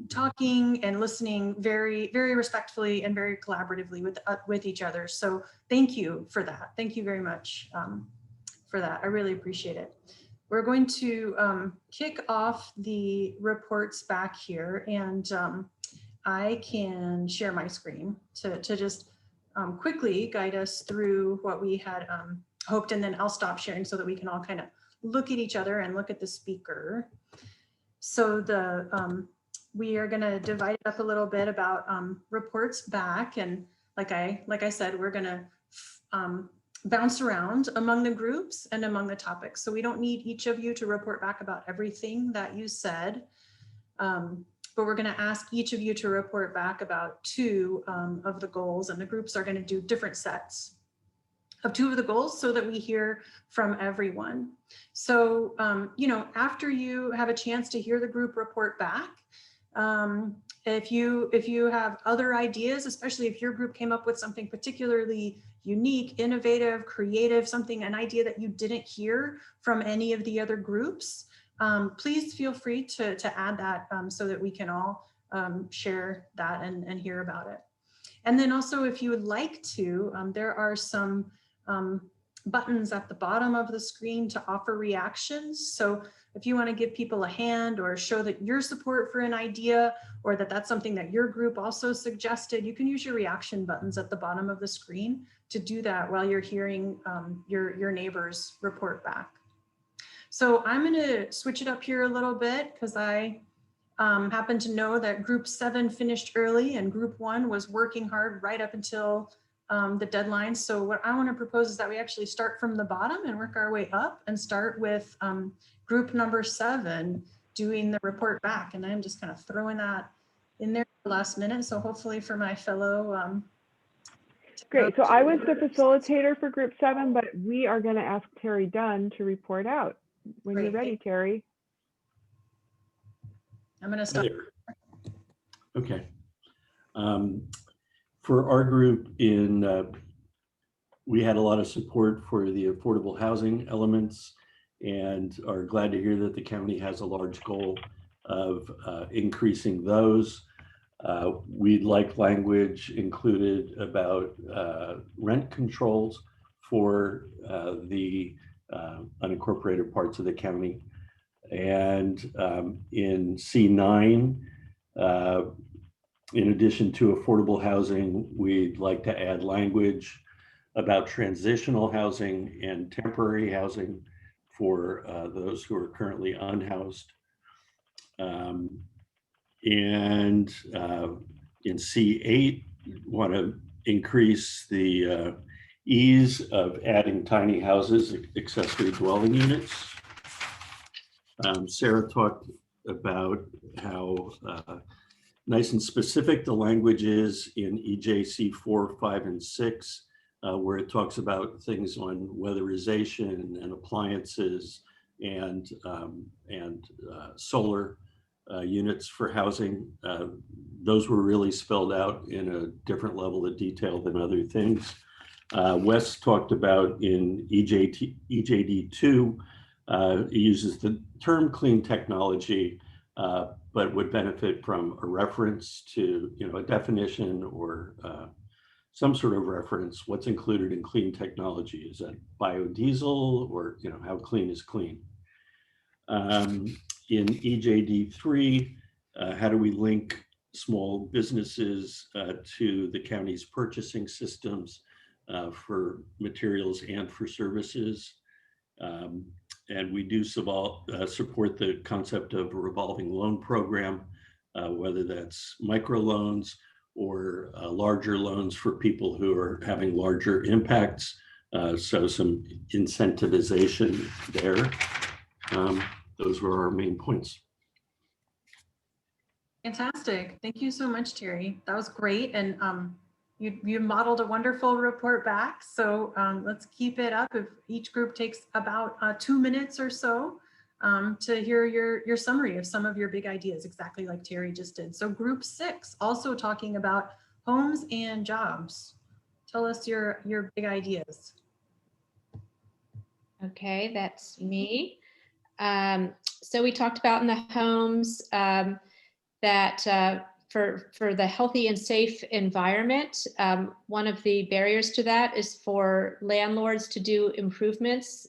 talking and listening very, very respectfully and very collaboratively with each other. So thank you for that. Thank you very much for that. I really appreciate it. We're going to kick off the reports back here, and I can share my screen to just quickly guide us through what we had hoped, and then I'll stop sharing so that we can all kind of look at each other and look at the speaker. So we are going to divide it up a little bit about reports back, and like I said, we're going to bounce around among the groups and among the topics. So we don't need each of you to report back about everything that you said, but we're going to ask each of you to report back about 2 of the goals, and the groups are going to do different sets of 2 of the goals so that we hear from everyone. So, you know, after you have a chance to hear the group report back, if you have other ideas, especially if your group came up with something particularly unique, innovative, creative, an idea that you didn't hear from any of the other groups, please feel free to add that so that we can all share that and hear about it. And then also, if you would like to, there are some buttons at the bottom of the screen to offer reactions. So if you want to give people a hand or show that your support for an idea, or that that's something that your group also suggested, you can use your reaction buttons at the bottom of the screen to do that while you're hearing your neighbors report back. So I'm going to switch it up here a little bit because I happen to know that group 7 finished early and group 1 was working hard right up until the deadline. So what I want to propose is that we actually start from the bottom and work our way up, and start with group number 7 doing the report back. And I'm just kind of throwing that in there at the last minute. So hopefully for my fellow. Great. So I was the facilitator for group 7, but we are going to ask Terry Dunn to report out when you're ready, Terry. I'm going to stop. Okay. For our group we had a lot of support for the affordable housing elements and are glad to hear that the county has a large goal of increasing those. We'd like language included about rent controls for the unincorporated parts of the county. And in C9, in addition to affordable housing, we'd like to add language about transitional housing and temporary housing for those who are currently unhoused. And in C8, want to increase the ease of adding tiny houses, accessory dwelling units. Sarah talked about how nice and specific the language is in EJC 4, 5, and 6, where it talks about things on weatherization and appliances and solar units for housing. Those were really spelled out in a different level of detail than other things. Wes talked about in EJD2, it uses the term clean technology, but would benefit from a reference to, a definition or some sort of reference. What's included in clean technology? Is that biodiesel, or how clean is clean? In EJD3, how do we link small businesses to the county's purchasing systems for materials and for services? And we do support the concept of a revolving loan program, whether that's microloans or larger loans for people who are having larger impacts. So some incentivization there. Those were our main points. Fantastic. Thank you so much, Terry. That was great. And you modeled a wonderful report back. So let's keep it up. If each group takes about 2 minutes or so to hear your summary of some of your big ideas, exactly like Terry just did. So group 6, also talking about homes and jobs. Tell us your big ideas. Okay, that's me. So we talked about in the homes that for the healthy and safe environment, one of the barriers to that is for landlords to do improvements.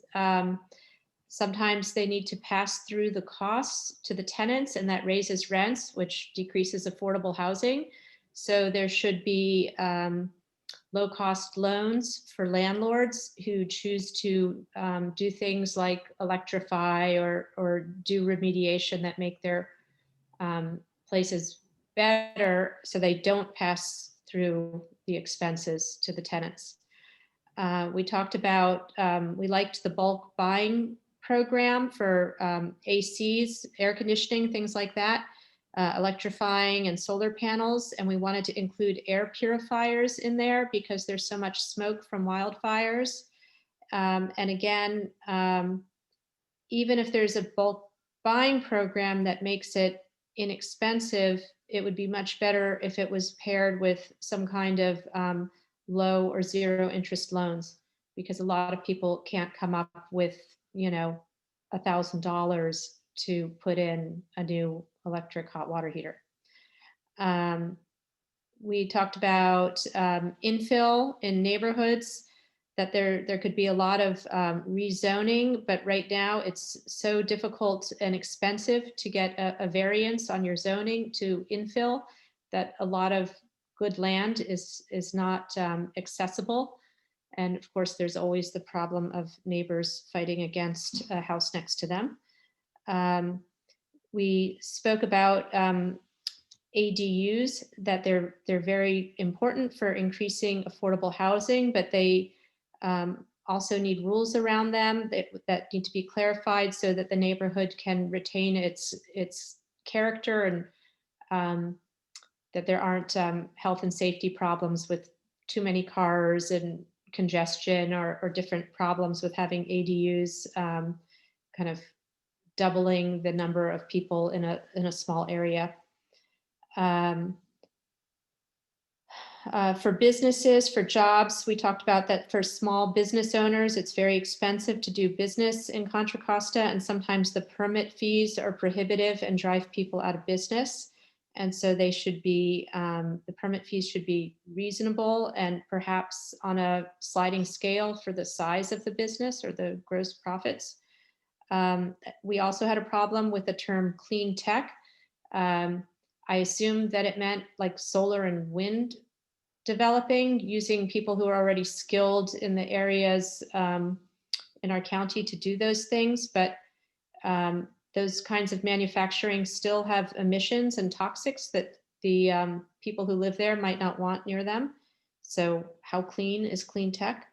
Sometimes they need to pass through the costs to the tenants, and that raises rents, which decreases affordable housing. So there should be low-cost loans for landlords who choose to do things like electrify or do remediation that make their places better, so they don't pass through the expenses to the tenants. We talked about, we liked the bulk buying program for ACs, air conditioning, things like that, electrifying and solar panels. And we wanted to include air purifiers in there because there's so much smoke from wildfires. And again, even if there's a bulk buying program that makes it inexpensive, it would be much better if it was paired with some kind of low or zero interest loans, because a lot of people can't come up with, $1,000 to put in a new electric hot water heater. We talked about infill in neighborhoods, that there could be a lot of rezoning, but right now it's so difficult and expensive to get a variance on your zoning to infill that a lot of good land is not accessible. And of course, there's always the problem of neighbors fighting against a house next to them. We spoke about ADUs, that they're very important for increasing affordable housing, but they also need rules around them that need to be clarified so that the neighborhood can retain its character, and that there aren't health and safety problems with too many cars and congestion or different problems with having ADUs kind of doubling the number of people in a small area. For businesses, for jobs, we talked about that for small business owners, it's very expensive to do business in Contra Costa, and sometimes the permit fees are prohibitive and drive people out of business. And so they should be, the permit fees should be reasonable and perhaps on a sliding scale for the size of the business or the gross profits. We also had a problem with the term clean tech. I assumed that it meant like solar and wind developing, using people who are already skilled in the areas in our county to do those things. But those kinds of manufacturing still have emissions and toxics that the people who live there might not want near them. So how clean is clean tech?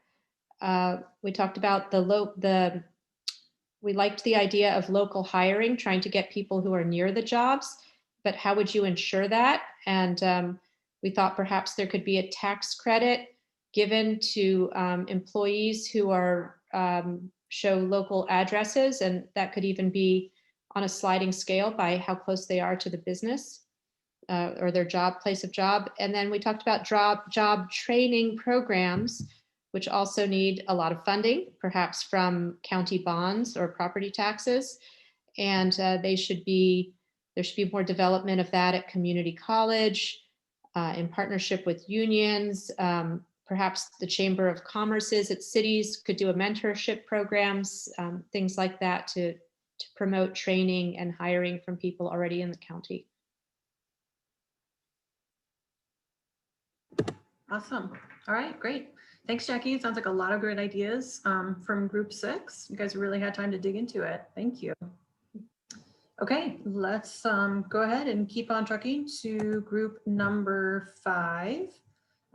We talked about we liked the idea of local hiring, trying to get people who are near the jobs, but how would you ensure that? And we thought perhaps there could be a tax credit given to employees who are show local addresses, and that could even be on a sliding scale by how close they are to the business or their place of job. And then we talked about job training programs, which also need a lot of funding, perhaps from county bonds or property taxes. And there should be more development of that at community college, in partnership with unions. Perhaps the Chamber of Commerce's at cities could do a mentorship programs, things like that to promote training and hiring from people already in the county. Awesome. All right, great. Thanks, Jackie. It sounds like a lot of great ideas from group 6. You guys really had time to dig into it. Thank you. Okay, let's go ahead and keep on trucking to group number 5.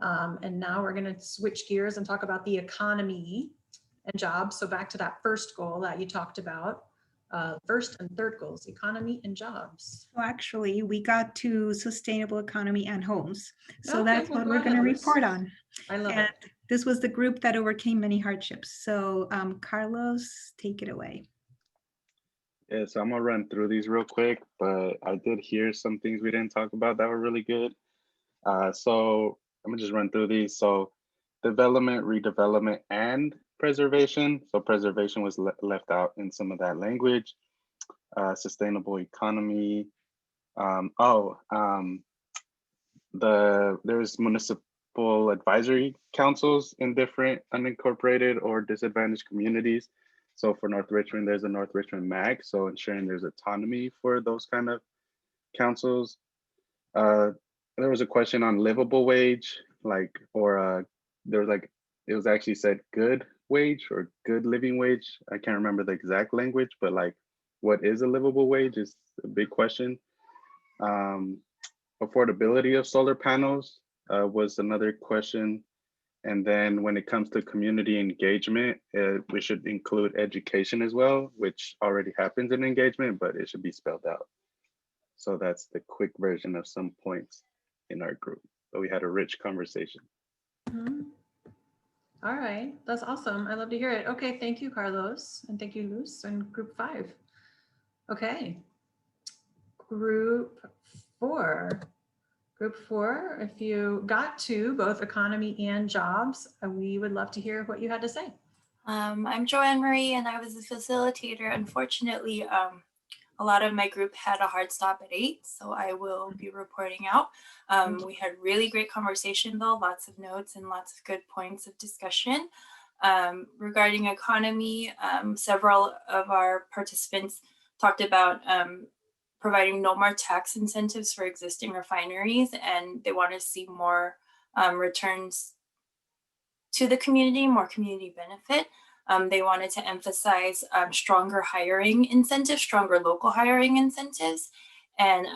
And now we're going to switch gears and talk about the economy and jobs. So back to that first goal that you talked about, first and third goals, economy and jobs. Well, actually, we got to sustainable economy and homes. So Okay, that's well, what go we're going to ahead, Liz. report on. I love And it. this was the group that overcame many hardships. So Carlos, take it away. Yeah, so I'm gonna run through these real quick, but I did hear some things we didn't talk about that were really good. So I'm gonna just run through these. So development, redevelopment, and preservation. So preservation was left out in some of that language. Sustainable economy. There's municipal advisory councils in different unincorporated or disadvantaged communities. So for North Richmond, there's a North Richmond MAG. So ensuring there's autonomy for those kind of councils. There was a question on livable wage, it was actually said good wage or good living wage. I can't remember the exact language, but like, what is a livable wage is a big question. Affordability of solar panels was another question. And then when it comes to community engagement, we should include education as well, which already happens in engagement, but it should be spelled out. So that's the quick version of some points in our group. But we had a rich conversation. Mm-hmm. All right, that's awesome. I love to hear it. Okay, thank you, Carlos. And thank you, Luz, and group 5. Okay, group 4. Group 4, if you got to both economy and jobs, we would love to hear what you had to say. I'm Joanne Marie, and I was a facilitator. Unfortunately, a lot of my group had a hard stop at 8, so I will be reporting out. We had really great conversation though, lots of notes and lots of good points of discussion. Regarding economy, several of our participants talked about providing no more tax incentives for existing refineries, and they want to see more returns to the community, more community benefit. They wanted to emphasize stronger hiring incentives, stronger local hiring incentives. And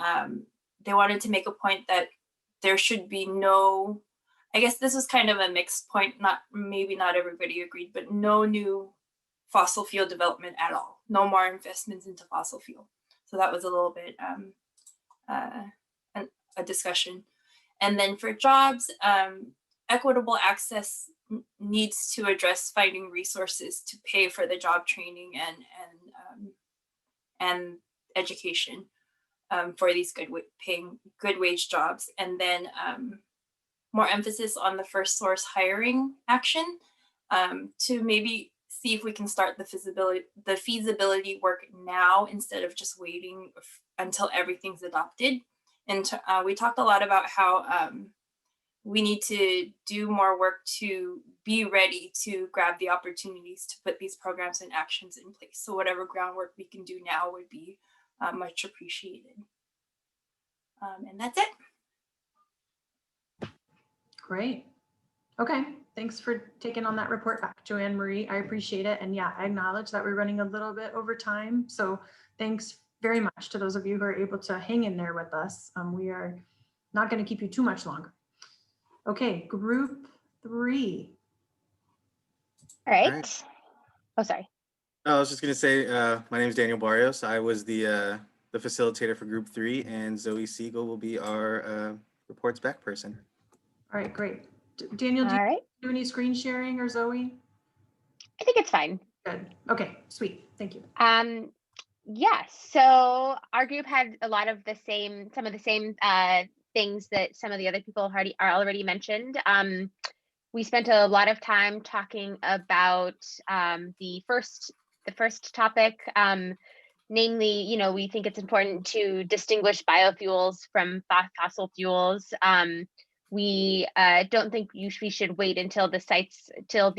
they wanted to make a point that there should be no, I guess this was kind of a mixed point, maybe not everybody agreed, but no new fossil fuel development at all. No more investments into fossil fuel. So that was a little bit a discussion. And then for jobs, equitable access needs to address finding resources to pay for the job training and education. for these paying good wage jobs. And then more emphasis on the first source hiring action to maybe see if we can start the feasibility work now instead of just waiting until everything's adopted. And we talked a lot about how we need to do more work to be ready to grab the opportunities to put these programs and actions in place. So whatever groundwork we can do now would be much appreciated. And that's it. Great. Okay, thanks for taking on that report back, Joanne Marie. I appreciate it. And yeah, I acknowledge that we're running a little bit over time. So thanks very much to those of you who are able to hang in there with us. We are not going to keep you too much longer. Okay, group 3. All right. Oh, sorry. I was just going to say, my name is Daniel Barrios. I was the facilitator for group 3, and Zoe Siegel will be our reports back person. All right, great. Daniel, do you do any screen sharing, or Zoe? I think it's fine. Good. Okay, sweet. Thank you. Yeah, so our group had a lot of some of the same things that some of the other people already mentioned. We spent a lot of time talking about the first topic, namely, we think it's important to distinguish biofuels from fossil fuels. We don't think we should wait until till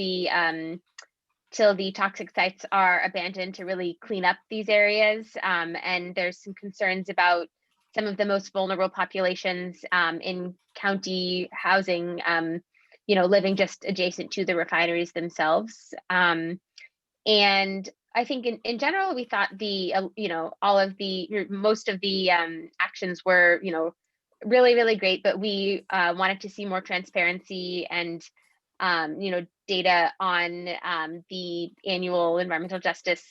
the toxic sites are abandoned to really clean up these areas. And there's some concerns about some of the most vulnerable populations in county housing, living just adjacent to the refineries themselves. And I think in general, we thought most of the actions were, really, really great, but we wanted to see more transparency and data on the annual environmental justice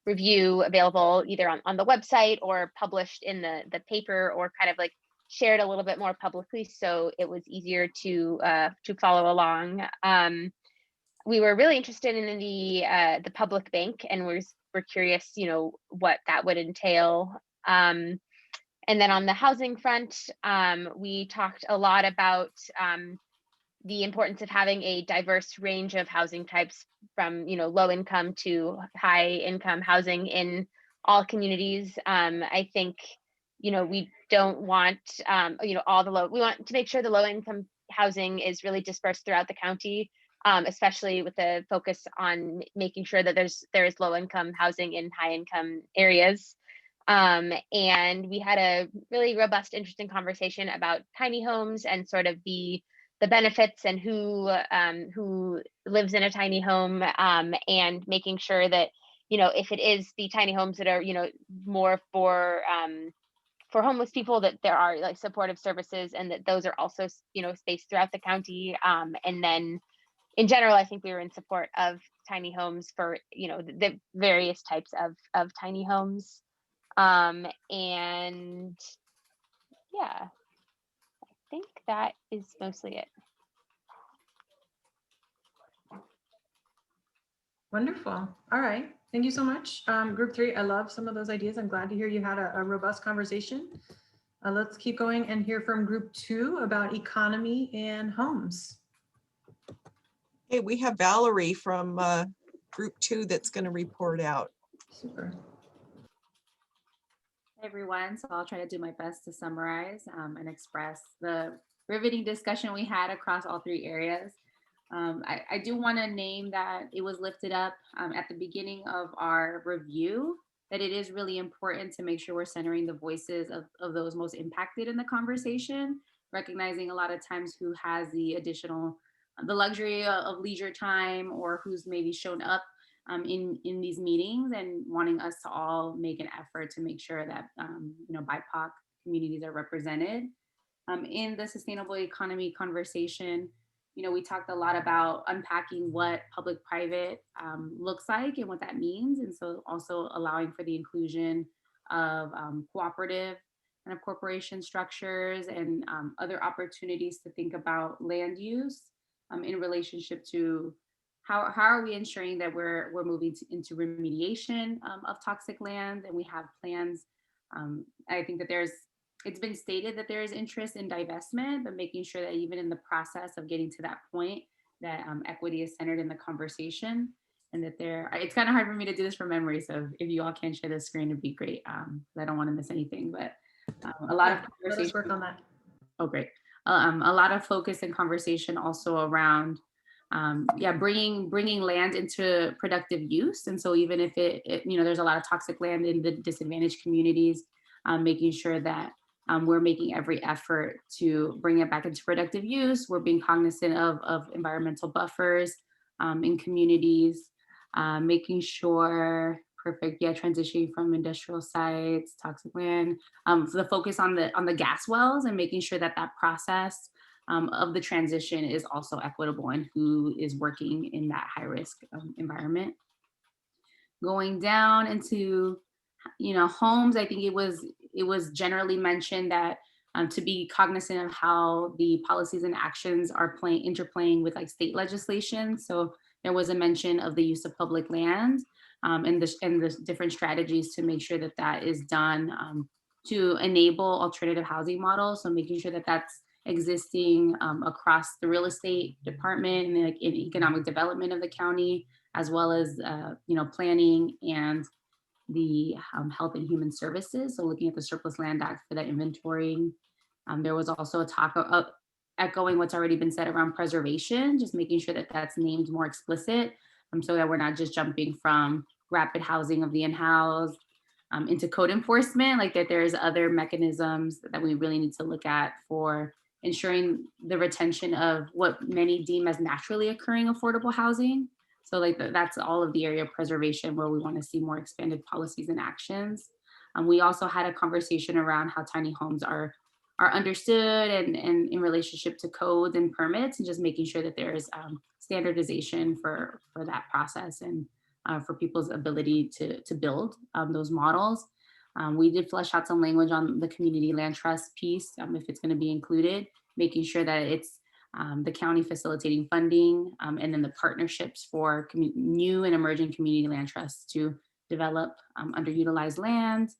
review available either on the website or published in the paper, or kind of like shared a little bit more publicly, so it was easier to follow along. We were really interested in the public bank, and we're curious, what that would entail. And then on the housing front, we talked a lot about the importance of having a diverse range of housing types, from low income to high income housing in all communities. I think we don't want we want to make sure the low income housing is really dispersed throughout the county, especially with the focus on making sure that there is low income housing in high income areas. And we had a really robust, interesting conversation about tiny homes and sort of the benefits and who lives in a tiny home, and making sure that if it is the tiny homes that are more for homeless people, that there are like supportive services, and that those are also spaced throughout the county. And then in general, I think we were in support of tiny homes for the various types of tiny homes. And yeah, I think that is mostly it. Wonderful. All right. Thank you so much. Group 3, I love some of those ideas. I'm glad to hear you had a robust conversation. Let's keep going and hear from group 2 about economy and homes. Hey, we have Valerie from group 2 that's going to report out. Super. Hey everyone, so I'll try to do my best to summarize and express the riveting discussion we had across all 3 areas. I do want to name that it was lifted up at the beginning of our review, that it is really important to make sure we're centering the voices of those most impacted in the conversation, recognizing a lot of times who has the luxury of leisure time, or who's maybe shown up in these meetings, and wanting us to all make an effort to make sure that BIPOC communities are represented. In the sustainable economy conversation, we talked a lot about unpacking what public-private looks like and what that means. And so also allowing for the inclusion of cooperative kind of corporation structures and other opportunities to think about land use in relationship to how are we ensuring that we're moving into remediation of toxic land, and we have plans I think that it's been stated that there is interest in divestment, but making sure that even in the process of getting to that point, that equity is centered in the conversation, and that it's kind of hard for me to do this from memory. So if you all can share the screen, it'd be great. I don't want to miss anything, but a lot of Let us conversation. work on that. Oh, great. A lot of focus and conversation also around, bringing land into productive use. And so even if there's a lot of toxic land in the disadvantaged communities, making sure that we're making every effort to bring it back into productive use. We're being cognizant of environmental buffers in communities, making sure transitioning from industrial sites, toxic land, so the focus on the gas wells and making sure that process of the transition is also equitable and who is working in that high risk environment. Going down into homes, I think it was generally mentioned that to be cognizant of how the policies and actions are interplaying with like state legislation. So there was a mention of the use of public land and the different strategies to make sure that is done to enable alternative housing models. So making sure that that's existing across the real estate department and like in economic development of the county, as well as planning and the Health and Human Services. So looking at the Surplus Land Act for that inventorying. There was also a talk of echoing what's already been said around preservation, just making sure that that's named more explicit so that we're not just jumping from rapid housing of the in-house into code enforcement, like that there's other mechanisms that we really need to look at for ensuring the retention of what many deem as naturally occurring affordable housing. So like that's all of the area of preservation where we want to see more expanded policies and actions. We also had a conversation around how tiny homes are understood and in relationship to codes and permits, and just making sure that there is standardization for that process and for people's ability to build those models. We did flesh out some language on the community land trust piece, if it's going to be included, making sure that it's the county facilitating funding, and then the partnerships for new and emerging community land trusts to develop underutilized land,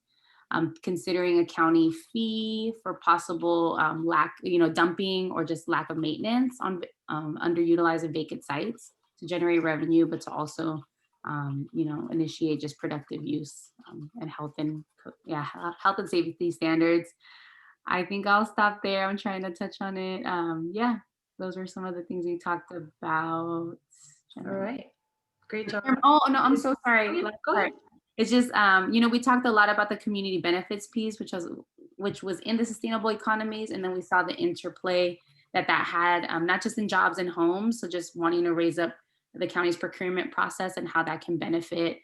considering a county fee for possible dumping or just lack of maintenance on underutilized and vacant sites to generate revenue, but to also initiate just productive use and health and safety standards. I think I'll stop there. I'm trying to touch on it. Those were some of the things we talked about. All right. Great job. Oh, no, I'm so sorry. Go ahead. It's just, we talked a lot about the community benefits piece, which was in the sustainable economies. And then we saw the interplay that had, not just in jobs and homes. So just wanting to raise up the county's procurement process and how that can benefit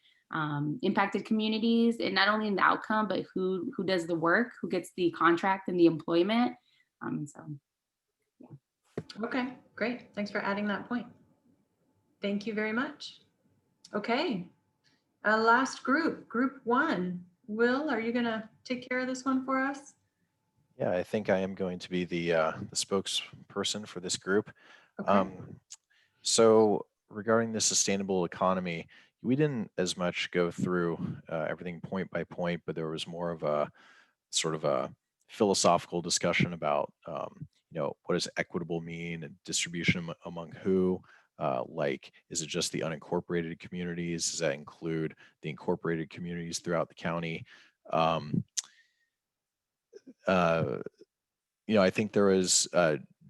impacted communities, and not only in the outcome, but who does the work, who gets the contract and the employment. Okay, great. Thanks for adding that point. Thank you very much. Okay, last group 1. Will, are you gonna take care of this one for us? Yeah, I think I am going to be the spokesperson for this group. Okay. So regarding the sustainable economy, we didn't as much go through everything point by point, but there was more of a sort of a philosophical discussion about, what does equitable mean and distribution among who? Is it just the unincorporated communities? Does that include the incorporated communities throughout the county? I think there is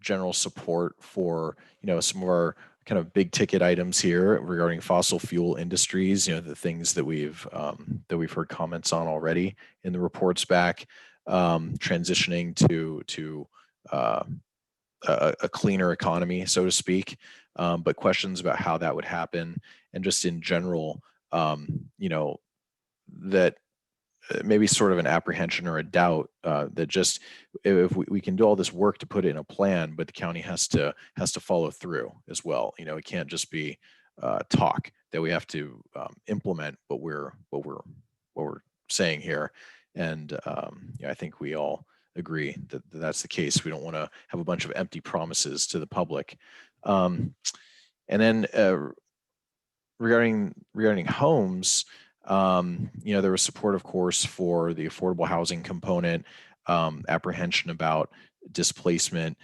general support for, some of our kind of big ticket items here regarding fossil fuel industries, the things that we've heard comments on already in the reports back, transitioning to a cleaner economy, so to speak, but questions about how that would happen, and just in general, that maybe sort of an apprehension or a doubt that just if we can do all this work to put it in a plan, but the county has to follow through as well. It can't just be talk, that we have to implement what we're saying here. And I think we all agree that that's the case. We don't want to have a bunch of empty promises to the public. And then regarding homes, There was support, of course, for the affordable housing component, apprehension about displacement.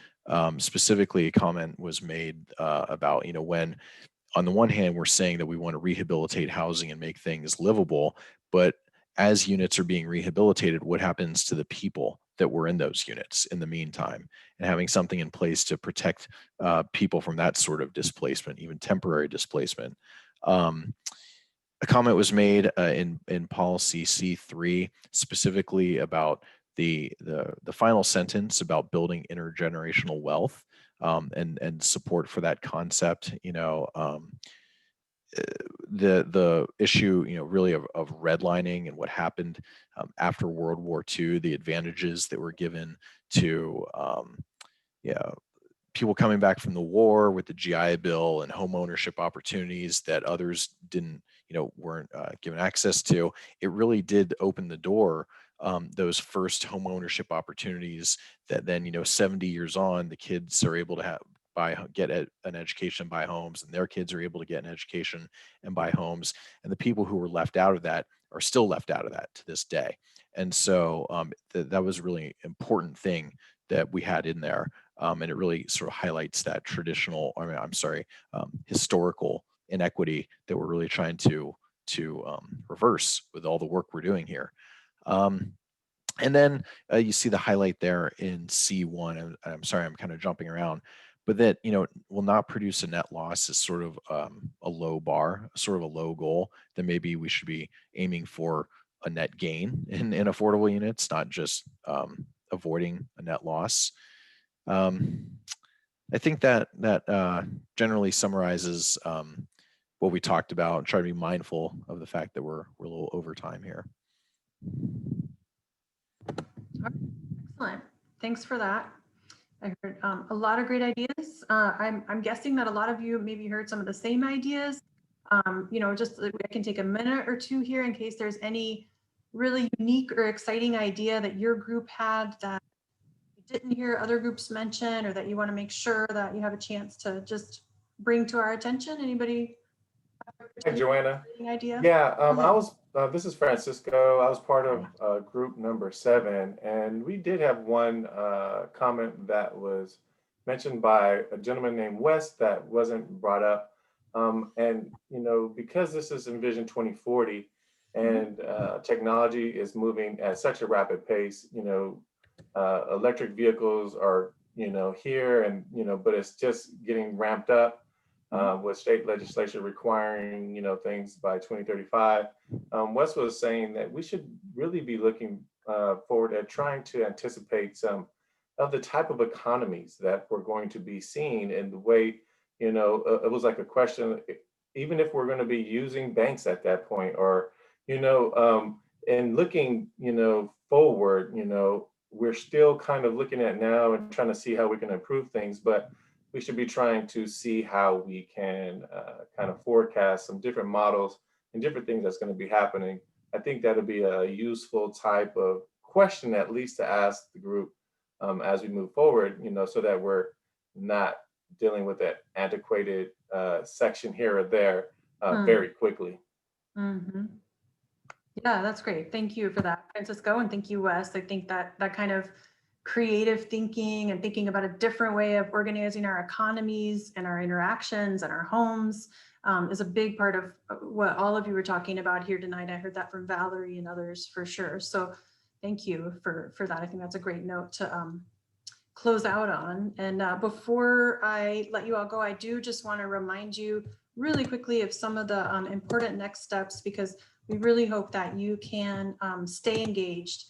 Specifically, a comment was made about, when on the one hand, we're saying that we want to rehabilitate housing and make things livable, but as units are being rehabilitated, what happens to the people that were in those units in the meantime? And having something in place to protect people from that sort of displacement, even temporary displacement. A comment was made in policy C3 specifically about the final sentence about building intergenerational wealth, and support for that concept. The issue, really of redlining and what happened after World War II, the advantages that were given to people coming back from the war with the GI Bill and home ownership opportunities that others weren't given access to. It really did open the door, those first home ownership opportunities that then, 70 years on, the kids are able to get an education, buy homes, and their kids are able to get an education and buy homes. And the people who were left out of that are still left out of that to this day. And so that was a really important thing that we had in there. And it really sort of highlights that historical inequity that we're really trying to reverse with all the work we're doing here. And then you see the highlight there in C1. And I'm sorry, I'm kind of jumping around, but that, will not produce a net loss is sort of a low bar, sort of a low goal. That maybe we should be aiming for a net gain in affordable units, not just avoiding a net loss. I think that generally summarizes what we talked about, and try to be mindful of the fact that we're a little over time here. Excellent. Thanks for that. I heard a lot of great ideas. I'm guessing that a lot of you maybe heard some of the same ideas. Just I can take a minute or two here in case there's any really unique or exciting idea that your group had that you didn't hear other groups mention, or that you want to make sure that you have a chance to just bring to our attention. Anybody? Hey, Joanna. Idea? Yeah, this is Francisco. I was part of group number 7, and we did have one comment that was mentioned by a gentleman named Wes that wasn't brought up. Because this is Envision 2040 and technology is moving at such a rapid pace, electric vehicles are, here and, but it's just getting ramped up. With state legislation requiring, things by 2035. Wes was saying that we should really be looking forward at trying to anticipate some of the type of economies that we're going to be seeing, and the way, it was like a question, even if we're going to be using banks at that point, or, and looking, forward, we're still kind of looking at now and trying to see how we can improve things, but we should be trying to see how we can kind of forecast some different models and different things that's going to be happening. I think that'll be a useful type of question, at least, to ask the group as we move forward, so that we're not dealing with that antiquated section here or there very quickly. Mm-hmm. Yeah, that's great. Thank you for that, Francisco, and thank you, Wes. I think that kind of creative thinking and thinking about a different way of organizing our economies and our interactions and our homes is a big part of what all of you were talking about here tonight. I heard that from Valerie and others for sure. So thank you for that. I think that's a great note to close out on. And before I let you all go, I do just want to remind you really quickly of some of the important next steps, because we really hope that you can stay engaged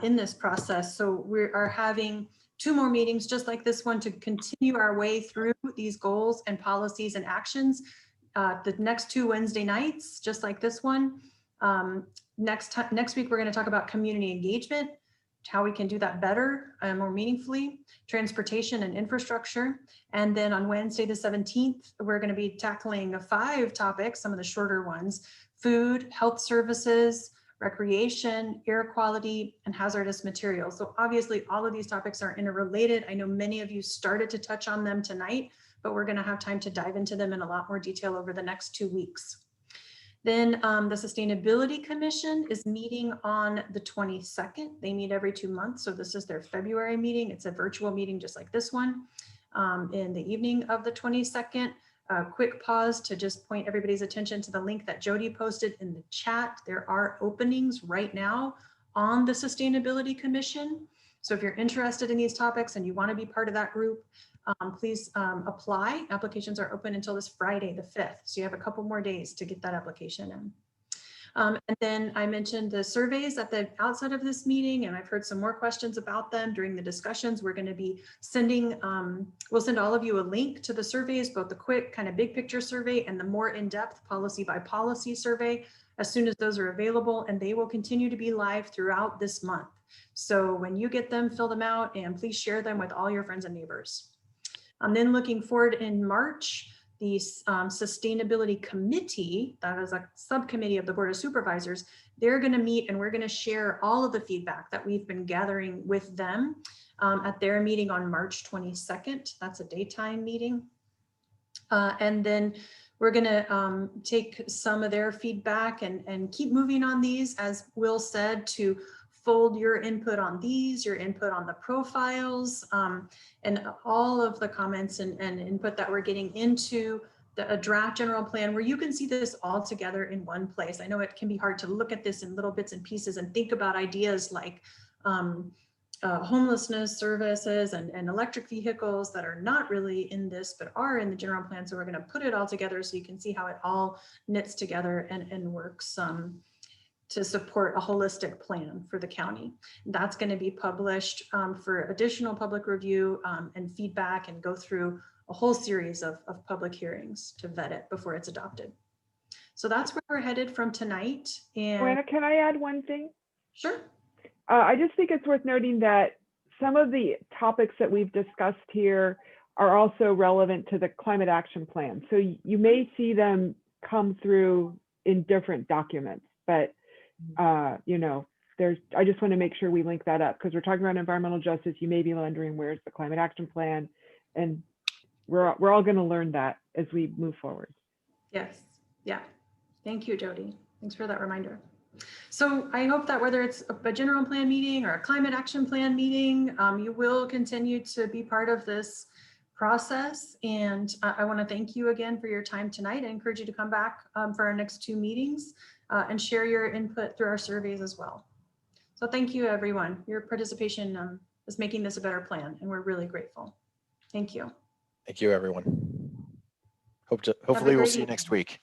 in this process. So we are having 2 more meetings just like this one to continue our way through these goals and policies and actions. The next 2 Wednesday nights, just like this one. Next week, we're going to talk about community engagement, how we can do that better and more meaningfully, transportation and infrastructure. And then on Wednesday, the 17th, we're going to be tackling 5 topics, some of the shorter ones: food, health services, recreation, air quality, and hazardous materials. So obviously all of these topics are interrelated. I know many of you started to touch on them tonight, but we're going to have time to dive into them in a lot more detail over the next 2 weeks. Then the Sustainability Commission is meeting on the 22nd. They meet every 2 months. So this is their February meeting. It's a virtual meeting just like this one in the evening of the 22nd. A quick pause to just point everybody's attention to the link that Jody posted in the chat. There are openings right now on the Sustainability Commission. So if you're interested in these topics and you want to be part of that group, please apply. Applications are open until this Friday, the 5th. So you have a couple more days to get that application in. And then I mentioned the surveys at the outset of this meeting, and I've heard some more questions about them during the discussions. We're going to be sending, we'll send all of you a link to the surveys, both the quick kind of big picture survey and the more in-depth policy by policy survey as soon as those are available, and they will continue to be live throughout this month. So when you get them, fill them out, and please share them with all your friends and neighbors. I'm then looking forward in March, the Sustainability Committee, that is a subcommittee of the Board of Supervisors, they're going to meet and we're going to share all of the feedback that we've been gathering with them at their meeting on March 22nd. That's a daytime meeting. And then we're going to take some of their feedback and keep moving on these, as Will said, to fold your input on these, your input on the profiles, and all of the comments and input that we're getting into a draft general plan where you can see this all together in one place. I know it can be hard to look at this in little bits and pieces and think about ideas like homelessness services and electric vehicles that are not really in this, but are in the general plan. So we're going to put it all together so you can see how it all knits together and works to support a holistic plan for the county. That's going to be published for additional public review and feedback, and go through a whole series of public hearings to vet it before it's adopted. So that's where we're headed from tonight. And Joanna, can I add one thing? Sure. I just think it's worth noting that some of the topics that we've discussed here are also relevant to the climate action plan. So you may see them come through in different documents, but you know, I just want to make sure we link that up, because we're talking about environmental justice. You may be wondering, where's the climate action plan? And we're all going to learn that as we move forward. Yes. Yeah. Thank you, Jody. Thanks for that reminder. So I hope that whether it's a general plan meeting or a climate action plan meeting, you will continue to be part of this process. And I want to thank you again for your time tonight. I encourage you to come back for our next 2 meetings and share your input through our surveys as well. So thank you, everyone. Your participation is making this a better plan, and we're really grateful. Thank you. Thank you, everyone. Hopefully we'll see you next week.